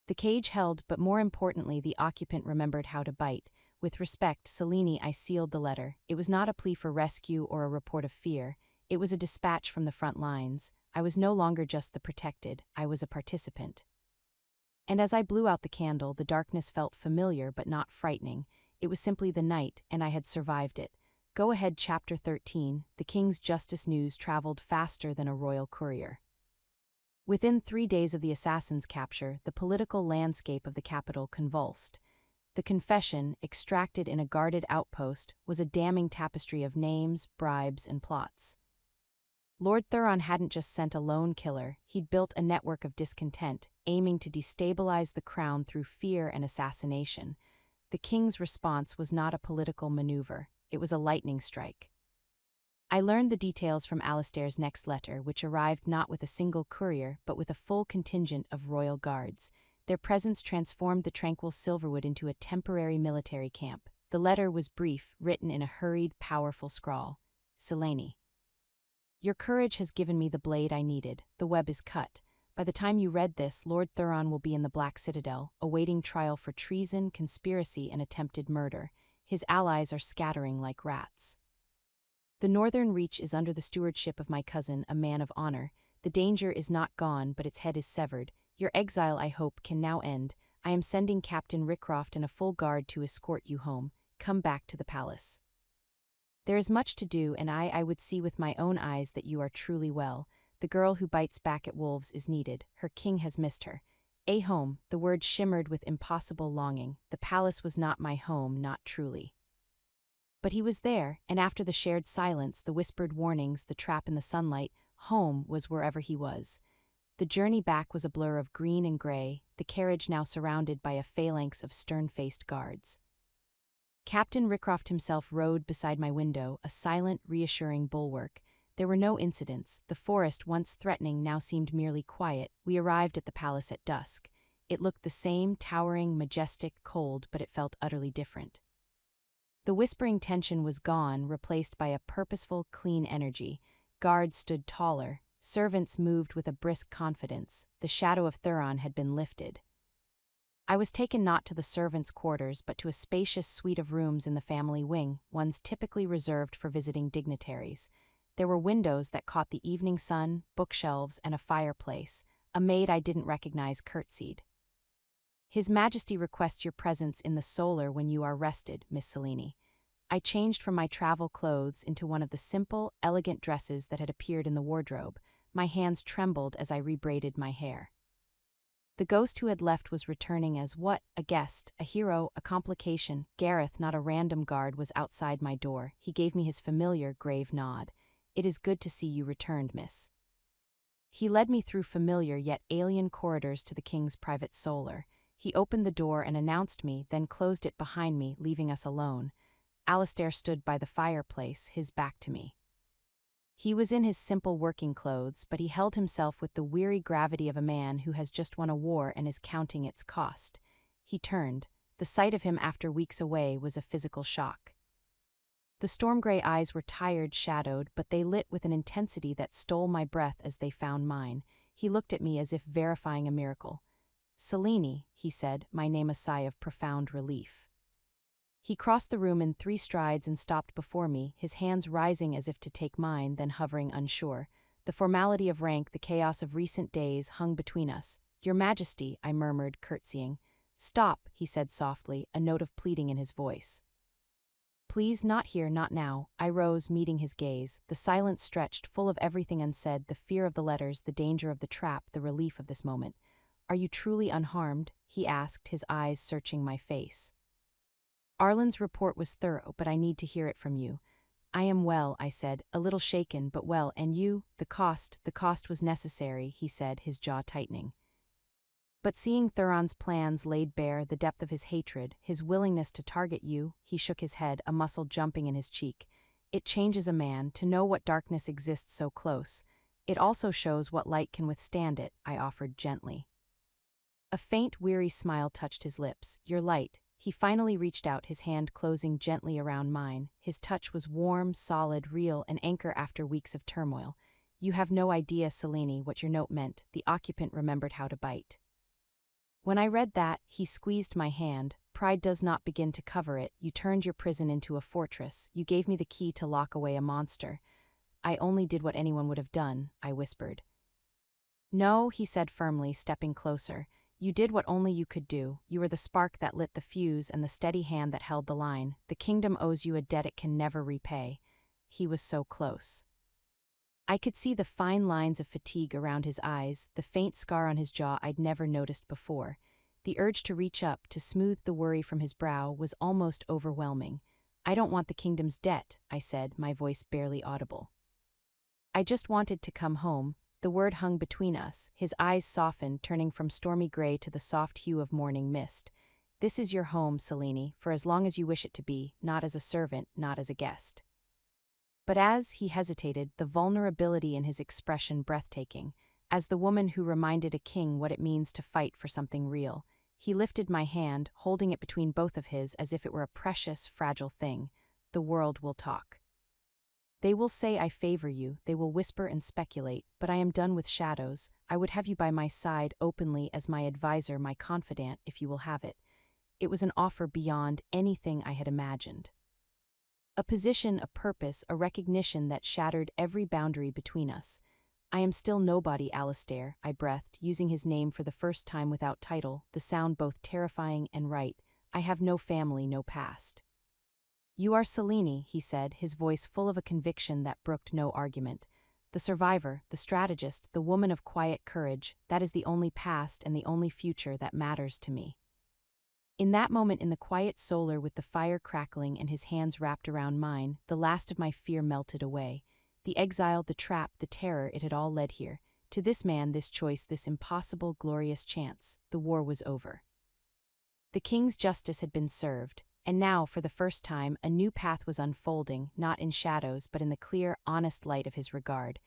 The cage held, but more importantly, the occupant remembered how to bite. With respect, Selene, I sealed the letter. It was not a plea for rescue or a report of fear. It was a dispatch from the front lines. I was no longer just the protected. I was a participant. And as I blew out the candle, the darkness felt familiar but not frightening. It was simply the night, and I had survived it. Go ahead, Chapter 13. The king's justice news traveled faster than a royal courier. Within 3 days of the assassin's capture, the political landscape of the capital convulsed. The confession, extracted in a guarded outpost, was a damning tapestry of names, bribes, and plots. Lord Thuron hadn't just sent a lone killer, he'd built a network of discontent, aiming to destabilize the crown through fear and assassination. The king's response was not a political maneuver, it was a lightning strike. I learned the details from Alistair's next letter, which arrived not with a single courier, but with a full contingent of royal guards. Their presence transformed the tranquil Silverwood into a temporary military camp. The letter was brief, written in a hurried, powerful scrawl. Selene. Your courage has given me the blade I needed. The web is cut. By the time you read this, Lord Thuron will be in the Black Citadel, awaiting trial for treason, conspiracy, and attempted murder. His allies are scattering like rats. The northern reach is under the stewardship of my cousin, a man of honor. The danger is not gone, but its head is severed. Your exile, I hope, can now end. I am sending Captain Rycroft and a full guard to escort you home. Come back to the palace. There is much to do, and I would see with my own eyes that you are truly well. The girl who bites back at wolves is needed. Her king has missed her. A home, the word shimmered with impossible longing. The palace was not my home, not truly. But he was there, and after the shared silence, the whispered warnings, the trap in the sunlight, home was wherever he was. The journey back was a blur of green and gray, the carriage now surrounded by a phalanx of stern-faced guards. Captain Rycroft himself rode beside my window, a silent, reassuring bulwark. There were no incidents. The forest, once threatening, now seemed merely quiet. We arrived at the palace at dusk. It looked the same, towering, majestic, cold, but it felt utterly different. The whispering tension was gone, replaced by a purposeful, clean energy. Guards stood taller. Servants moved with a brisk confidence. The shadow of Thuron had been lifted. I was taken not to the servants' quarters, but to a spacious suite of rooms in the family wing, ones typically reserved for visiting dignitaries. There were windows that caught the evening sun, bookshelves, and a fireplace. A maid I didn't recognize curtsied. His Majesty requests your presence in the solar when you are rested, Miss Selene. I changed from my travel clothes into one of the simple, elegant dresses that had appeared in the wardrobe. My hands trembled as I rebraided my hair. The ghost who had left was returning as what? A guest, a hero, a complication. Gareth, not a random guard, was outside my door. He gave me his familiar, grave nod. It is good to see you returned, miss. He led me through familiar yet alien corridors to the king's private solar. He opened the door and announced me, then closed it behind me, leaving us alone. Alistair stood by the fireplace, his back to me. He was in his simple working clothes, but he held himself with the weary gravity of a man who has just won a war and is counting its cost. He turned. The sight of him after weeks away was a physical shock. The storm-gray eyes were tired, shadowed, but they lit with an intensity that stole my breath as they found mine. He looked at me as if verifying a miracle. Selene, he said, my name a sigh of profound relief. He crossed the room in 3 strides and stopped before me, his hands rising as if to take mine, then hovering unsure. The formality of rank, the chaos of recent days, hung between us. Your Majesty, I murmured, curtsying. Stop, he said softly, a note of pleading in his voice. Please, not here, not now. I rose, meeting his gaze. The silence stretched, full of everything unsaid, the fear of the letters, the danger of the trap, the relief of this moment. Are you truly unharmed? He asked, his eyes searching my face. Arlen's report was thorough, but I need to hear it from you. I am well, I said, a little shaken, but well, and you? The cost was necessary, he said, his jaw tightening. But seeing Thuron's plans laid bare, the depth of his hatred, his willingness to target you, he shook his head, a muscle jumping in his cheek. It changes a man to know what darkness exists so close. It also shows what light can withstand it, I offered gently. A faint, weary smile touched his lips. Your light. He finally reached out, his hand closing gently around mine. His touch was warm, solid, real, an anchor after weeks of turmoil. You have no idea, Selene, what your note meant. The occupant remembered how to bite. When I read that, he squeezed my hand. Pride does not begin to cover it. You turned your prison into a fortress. You gave me the key to lock away a monster. I only did what anyone would have done, I whispered. No, he said firmly, stepping closer. You did what only you could do. You were the spark that lit the fuse and the steady hand that held the line. The kingdom owes you a debt it can never repay. He was so close. I could see the fine lines of fatigue around his eyes, the faint scar on his jaw I'd never noticed before. The urge to reach up, to smooth the worry from his brow, was almost overwhelming. I don't want the kingdom's debt, I said, my voice barely audible. I just wanted to come home. The word hung between us. His eyes softened, turning from stormy gray to the soft hue of morning mist. This is your home, Selene, for as long as you wish it to be, not as a servant, not as a guest. But as he hesitated, the vulnerability in his expression breathtaking, as the woman who reminded a king what it means to fight for something real. He lifted my hand, holding it between both of his as if it were a precious, fragile thing. The world will talk. They will say I favor you, they will whisper and speculate, but I am done with shadows. I would have you by my side openly as my advisor, my confidant, if you will have it. It was an offer beyond anything I had imagined. A position, a purpose, a recognition that shattered every boundary between us. I am still nobody, Alistair, I breathed, using his name for the first time without title, the sound both terrifying and right. I have no family, no past. You are Selene, he said, his voice full of a conviction that brooked no argument. The survivor, the strategist, the woman of quiet courage, that is the only past and the only future that matters to me. In that moment, in the quiet solar with the fire crackling and his hands wrapped around mine, the last of my fear melted away. The exile, the trap, the terror, it had all led here. To this man, this choice, this impossible, glorious chance. The war was over. The king's justice had been served, and now, for the first time, a new path was unfolding, not in shadows but in the clear, honest light of his regard.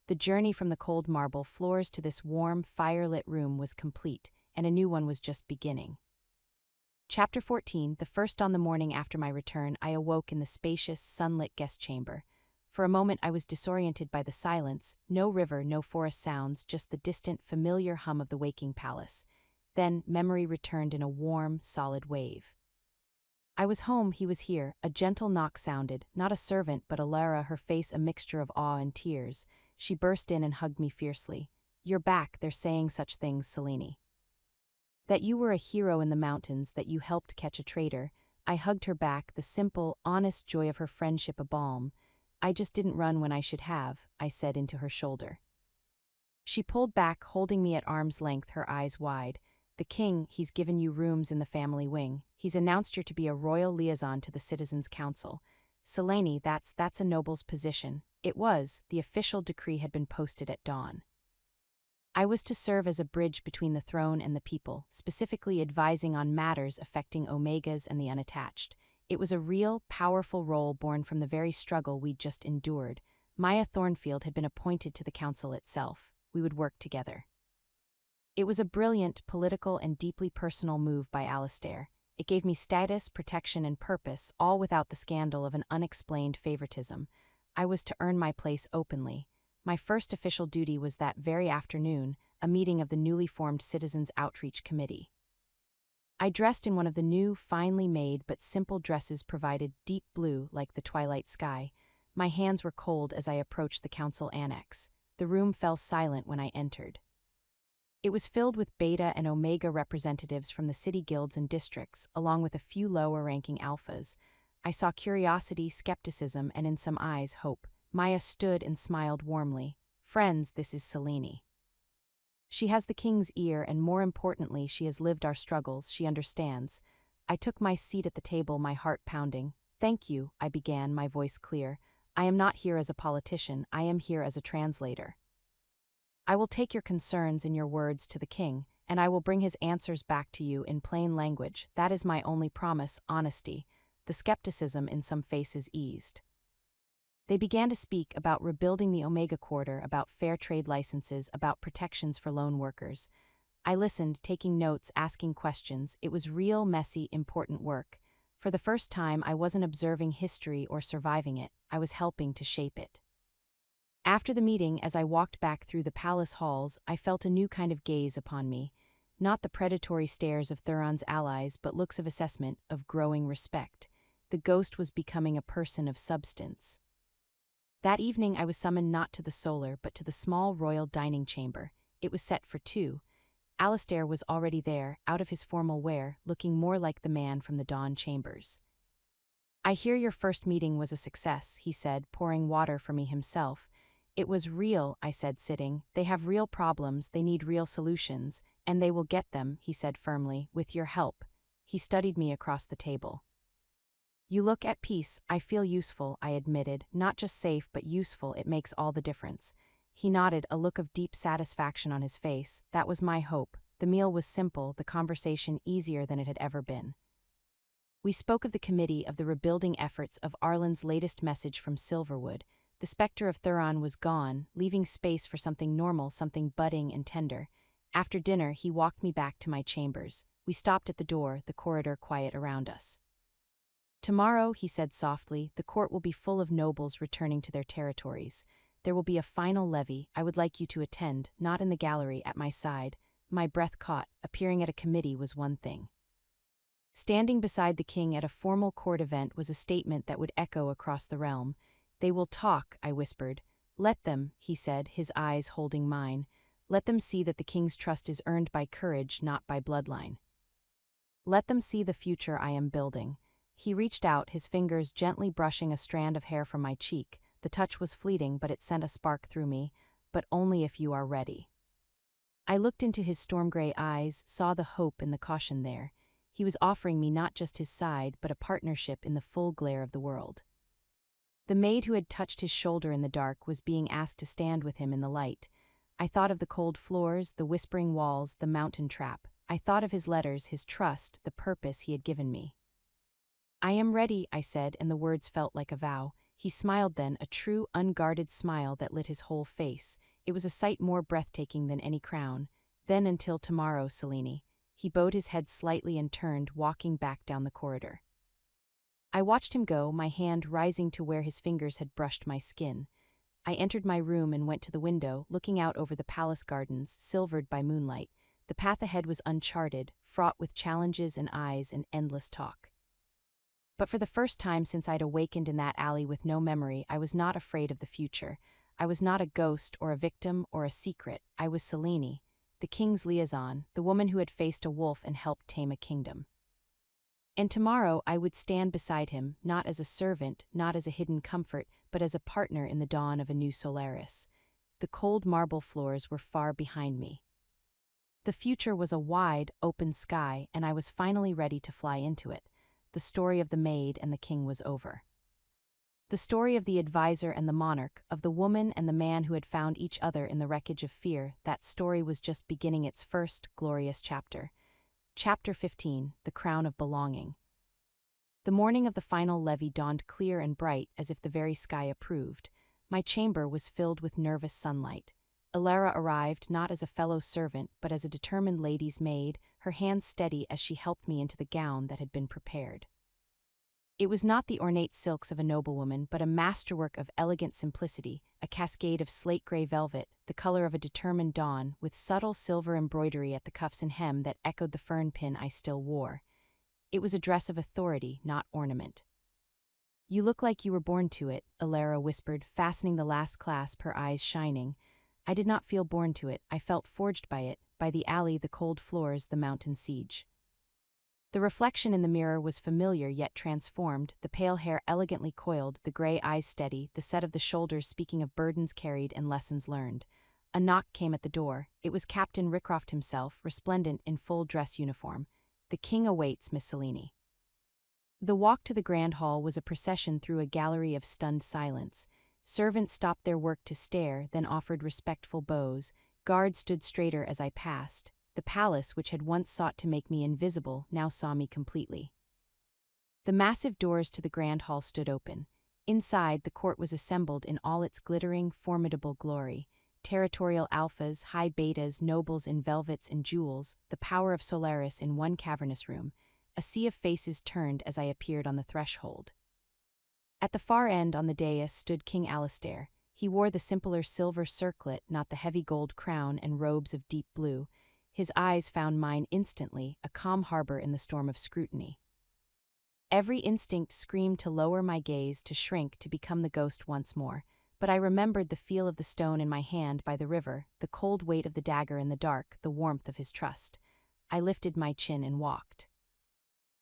The journey from the cold marble floors to this warm, fire-lit room was complete, and a new one was just beginning. Chapter 14. The first on the morning after my return, I awoke in the spacious, sunlit guest chamber. For a moment I was disoriented by the silence, no river, no forest sounds, just the distant, familiar hum of the waking palace. Then memory returned in a warm, solid wave. I was home, he was here. A gentle knock sounded, not a servant but Alara, her face a mixture of awe and tears. She burst in and hugged me fiercely. You're back, they're saying such things, Selene. That you were a hero in the mountains, that you helped catch a traitor. I hugged her back, the simple, honest joy of her friendship a balm. I just didn't run when I should have, I said into her shoulder. She pulled back, holding me at arm's length, her eyes wide. The king, he's given you rooms in the family wing. He's announced you're to be a royal liaison to the Citizens' Council. Selene, that's a noble's position. It was. The official decree had been posted at dawn. I was to serve as a bridge between the throne and the people, specifically advising on matters affecting Omegas and the unattached. It was a real, powerful role born from the very struggle we'd just endured. Maya Thornfield had been appointed to the council itself. We would work together. It was a brilliant, political, and deeply personal move by Alistair. It gave me status, protection, and purpose, all without the scandal of an unexplained favoritism. I was to earn my place openly. My first official duty was that very afternoon, a meeting of the newly formed Citizens Outreach Committee. I dressed in one of the new, finely made but simple dresses provided, deep blue like the twilight sky. My hands were cold as I approached the council annex. The room fell silent when I entered. It was filled with Beta and Omega representatives from the city guilds and districts, along with a few lower-ranking alphas. I saw curiosity, skepticism, and in some eyes, hope. Maya stood and smiled warmly. Friends, this is Selene. She has the king's ear, and more importantly, she has lived our struggles, she understands. I took my seat at the table, my heart pounding. Thank you, I began, my voice clear. I am not here as a politician, I am here as a translator. I will take your concerns and your words to the king, and I will bring his answers back to you in plain language. That is my only promise, honesty. The skepticism in some faces eased. They began to speak about rebuilding the Omega Quarter, about fair trade licenses, about protections for lone workers. I listened, taking notes, asking questions. It was real, messy, important work. For the first time, I wasn't observing history or surviving it. I was helping to shape it. After the meeting, as I walked back through the palace halls, I felt a new kind of gaze upon me. Not the predatory stares of Thuron's allies, but looks of assessment, of growing respect. The ghost was becoming a person of substance. That evening I was summoned not to the solar but to the small royal dining chamber. It was set for two. Alistair was already there, out of his formal wear, looking more like the man from the Dawn Chambers. "I hear your first meeting was a success," he said, pouring water for me himself. "It was real," I said, sitting. "They have real problems, they need real solutions, and they will get them," he said firmly, "with your help." He studied me across the table. "You look at peace." "I feel useful," I admitted. "Not just safe, but useful. It makes all the difference." He nodded, a look of deep satisfaction on his face. That was my hope. The meal was simple, the conversation easier than it had ever been. We spoke of the committee, of the rebuilding efforts, of Arlen's latest message from Silverwood. The specter of Thuron was gone, leaving space for something normal, something budding and tender. After dinner, he walked me back to my chambers. We stopped at the door, the corridor quiet around us. "Tomorrow," he said softly, "the court will be full of nobles returning to their territories. There will be a final levy. I would like you to attend, not in the gallery, at my side." My breath caught. Appearing at a committee was one thing. Standing beside the king at a formal court event was a statement that would echo across the realm. "They will talk," I whispered. "Let them," he said, his eyes holding mine. "Let them see that the king's trust is earned by courage, not by bloodline. Let them see the future I am building." He reached out, his fingers gently brushing a strand of hair from my cheek. The touch was fleeting, but it sent a spark through me. "But only if you are ready." I looked into his storm-gray eyes, saw the hope and the caution there. He was offering me not just his side, but a partnership in the full glare of the world. The maid who had touched his shoulder in the dark was being asked to stand with him in the light. I thought of the cold floors, the whispering walls, the mountain trap. I thought of his letters, his trust, the purpose he had given me. "I am ready," I said, and the words felt like a vow. He smiled then, a true, unguarded smile that lit his whole face. It was a sight more breathtaking than any crown. "Then until tomorrow, Selene." He bowed his head slightly and turned, walking back down the corridor. I watched him go, my hand rising to where his fingers had brushed my skin. I entered my room and went to the window, looking out over the palace gardens, silvered by moonlight. The path ahead was uncharted, fraught with challenges and eyes and endless talk. But for the first time since I'd awakened in that alley with no memory, I was not afraid of the future. I was not a ghost or a victim or a secret. I was Selene, the king's liaison, the woman who had faced a wolf and helped tame a kingdom. And tomorrow I would stand beside him, not as a servant, not as a hidden comfort, but as a partner in the dawn of a new Solaris. The cold marble floors were far behind me. The future was a wide, open sky, and I was finally ready to fly into it. The story of the maid and the king was over. The story of the advisor and the monarch, of the woman and the man who had found each other in the wreckage of fear, that story was just beginning its first, glorious chapter. Chapter 15, The Crown of Belonging. The morning of the final levy dawned clear and bright, as if the very sky approved. My chamber was filled with nervous sunlight. Alara arrived not as a fellow servant, but as a determined lady's maid, her hands steady as she helped me into the gown that had been prepared. It was not the ornate silks of a noblewoman, but a masterwork of elegant simplicity, a cascade of slate-gray velvet, the color of a determined dawn, with subtle silver embroidery at the cuffs and hem that echoed the fern pin I still wore. It was a dress of authority, not ornament. "You look like you were born to it," Alara whispered, fastening the last clasp, her eyes shining. I did not feel born to it, I felt forged by it, by the alley, the cold floors, the mountain siege. The reflection in the mirror was familiar yet transformed, the pale hair elegantly coiled, the gray eyes steady, the set of the shoulders speaking of burdens carried and lessons learned. A knock came at the door. It was Captain Rycroft himself, resplendent in full dress uniform. "The king awaits, Miss Selene." The walk to the grand hall was a procession through a gallery of stunned silence. Servants stopped their work to stare, then offered respectful bows. Guards stood straighter as I passed. The palace, which had once sought to make me invisible, now saw me completely. The massive doors to the grand hall stood open. Inside, the court was assembled in all its glittering, formidable glory. Territorial alphas, high betas, nobles in velvets and jewels, the power of Solaris in one cavernous room. A sea of faces turned as I appeared on the threshold. At the far end on the dais stood King Alistair. He wore the simpler silver circlet, not the heavy gold crown and robes of deep blue. His eyes found mine instantly, a calm harbor in the storm of scrutiny. Every instinct screamed to lower my gaze, to shrink, to become the ghost once more. but I remembered the feel of the stone in my hand by the river, the cold weight of the dagger in the dark, the warmth of his trust. I lifted my chin and walked.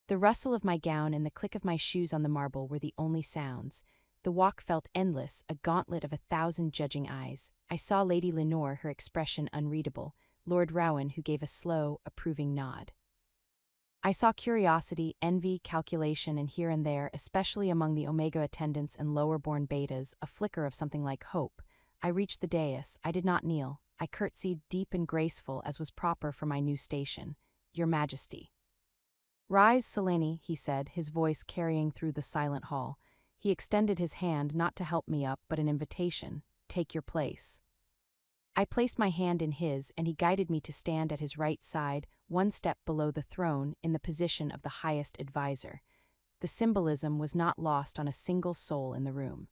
The rustle of my gown and the click of my shoes on the marble were the only sounds. The walk felt endless, a gauntlet of 1,000 judging eyes. I saw Lady Lenore, her expression unreadable, Lord Rowan, who gave a slow, approving nod. I saw curiosity, envy, calculation, and here and there, especially among the Omega attendants and lower-born betas, a flicker of something like hope. I reached the dais. I did not kneel. I curtsied, deep and graceful, as was proper for my new station. Your Majesty. Rise, Selene, he said, his voice carrying through the silent hall. He extended his hand, not to help me up, but an invitation. Take your place. I placed my hand in his, and he guided me to stand at his right side, one step below the throne, in the position of the highest advisor. The symbolism was not lost on a single soul in the room.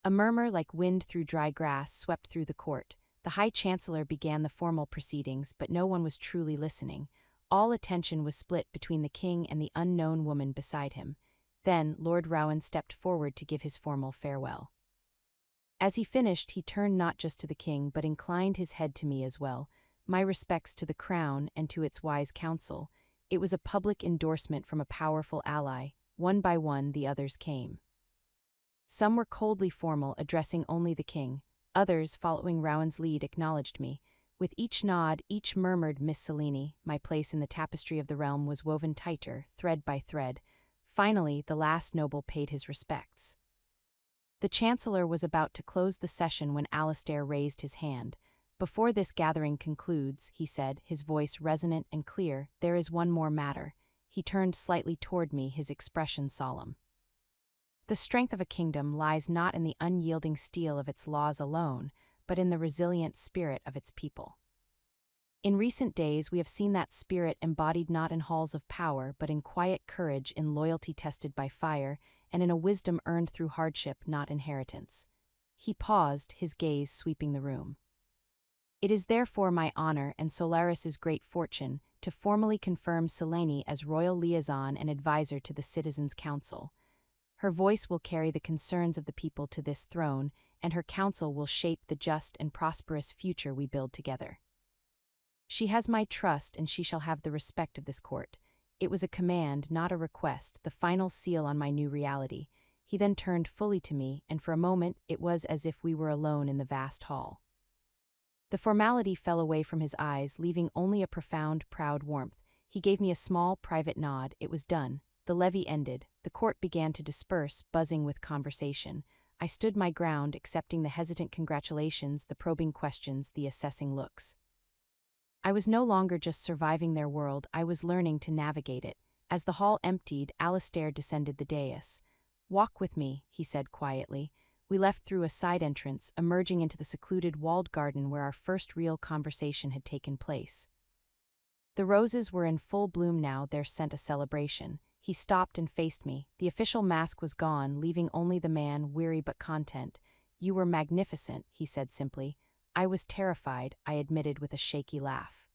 A murmur like wind through dry grass swept through the court. The High Chancellor began the formal proceedings, but no one was truly listening. All attention was split between the king and the unknown woman beside him. Then Lord Rowan stepped forward to give his formal farewell. As he finished, he turned not just to the king but inclined his head to me as well. My respects to the crown and to its wise council. It was a public endorsement from a powerful ally. One by one the others came. Some were coldly formal, addressing only the king. Others, following Rowan's lead, acknowledged me. With each nod, each murmured, Miss Selene. My place in the tapestry of the realm was woven tighter, thread by thread. Finally, the last noble paid his respects. The Chancellor was about to close the session when Alastair raised his hand. Before this gathering concludes, he said, his voice resonant and clear, there is one more matter. He turned slightly toward me, his expression solemn. The strength of a kingdom lies not in the unyielding steel of its laws alone, but in the resilient spirit of its people. In recent days we have seen that spirit embodied not in halls of power, but in quiet courage, in loyalty tested by fire, and in a wisdom earned through hardship, not inheritance. He paused, his gaze sweeping the room. It is therefore my honor and Solaris's great fortune to formally confirm Selene as royal liaison and advisor to the Citizens' Council. Her voice will carry the concerns of the people to this throne, and her counsel will shape the just and prosperous future we build together. She has my trust, and she shall have the respect of this court. It was a command, not a request, the final seal on my new reality. He then turned fully to me, and for a moment it was as if we were alone in the vast hall. The formality fell away from his eyes, leaving only a profound, proud warmth. He gave me a small, private nod. It was done. The levee ended. The court began to disperse, buzzing with conversation. I stood my ground, accepting the hesitant congratulations, the probing questions, the assessing looks. I was no longer just surviving their world, I was learning to navigate it. As the hall emptied, Alastair descended the dais. Walk with me, he said quietly. We left through a side entrance, emerging into the secluded walled garden where our first real conversation had taken place. The roses were in full bloom now, their scent a celebration. He stopped and faced me. The official mask was gone, leaving only the man, weary but content. You were magnificent, he said simply. I was terrified, I admitted with a shaky laugh.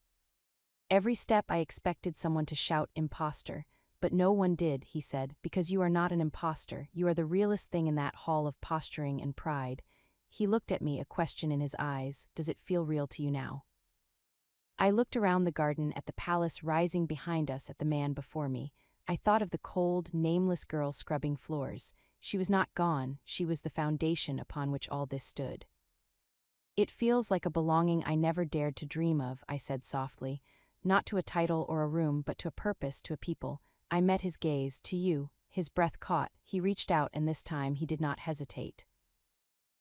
Every step I expected someone to shout, imposter. But no one did, he said, because you are not an imposter. You are the realest thing in that hall of posturing and pride. He looked at me, a question in his eyes. Does it feel real to you now? I looked around the garden, at the palace rising behind us, at the man before me. I thought of the cold, nameless girl scrubbing floors. She was not gone, she was the foundation upon which all this stood. It feels like a belonging I never dared to dream of, I said softly. Not to a title or a room, but to a purpose, to a people. I met his gaze, to you. His breath caught. He reached out, and this time he did not hesitate.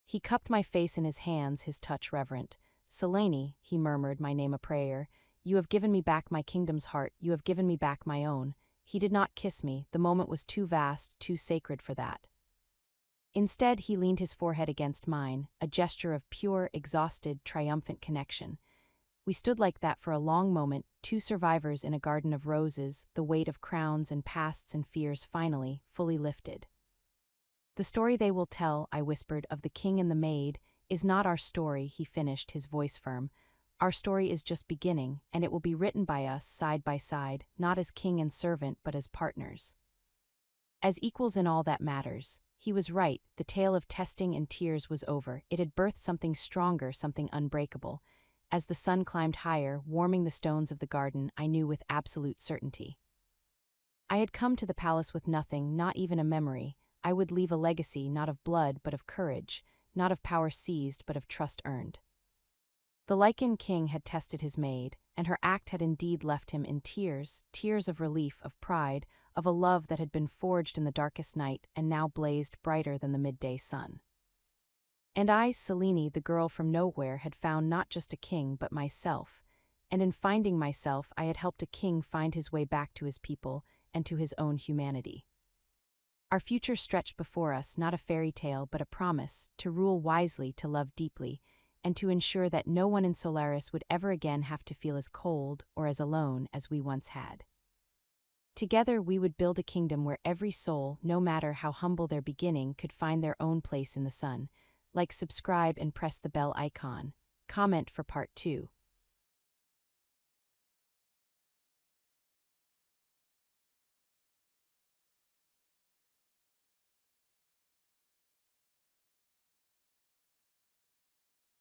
He cupped my face in his hands, his touch reverent. Selene, he murmured, my name a prayer. You have given me back my kingdom's heart, you have given me back my own. He did not kiss me, the moment was too vast, too sacred for that. Instead, he leaned his forehead against mine, a gesture of pure, exhausted, triumphant connection. We stood like that for a long moment, two survivors in a garden of roses, the weight of crowns and pasts and fears finally, fully lifted. The story they will tell, I whispered, of the king and the maid, is not our story, he finished, his voice firm. Our story is just beginning, and it will be written by us side by side, not as king and servant, but as partners. As equals in all that matters. He was right, the tale of testing and tears was over. It had birthed something stronger, something unbreakable. As the sun climbed higher, warming the stones of the garden, I knew with absolute certainty. I had come to the palace with nothing, not even a memory. I would leave a legacy not of blood but of courage, not of power seized but of trust earned. The Lycan king had tested his maid, and her act had indeed left him in tears, tears of relief, of pride, of a love that had been forged in the darkest night and now blazed brighter than the midday sun. And I, Selene, the girl from nowhere, had found not just a king but myself, and in finding myself I had helped a king find his way back to his people and to his own humanity. Our future stretched before us, not a fairy tale but a promise, to rule wisely, to love deeply, and to ensure that no one in Solaris would ever again have to feel as cold or as alone as we once had. Together we would build a kingdom where every soul, no matter how humble their beginning, could find their own place in the sun. Like, subscribe, and press the bell icon. Comment for part 2.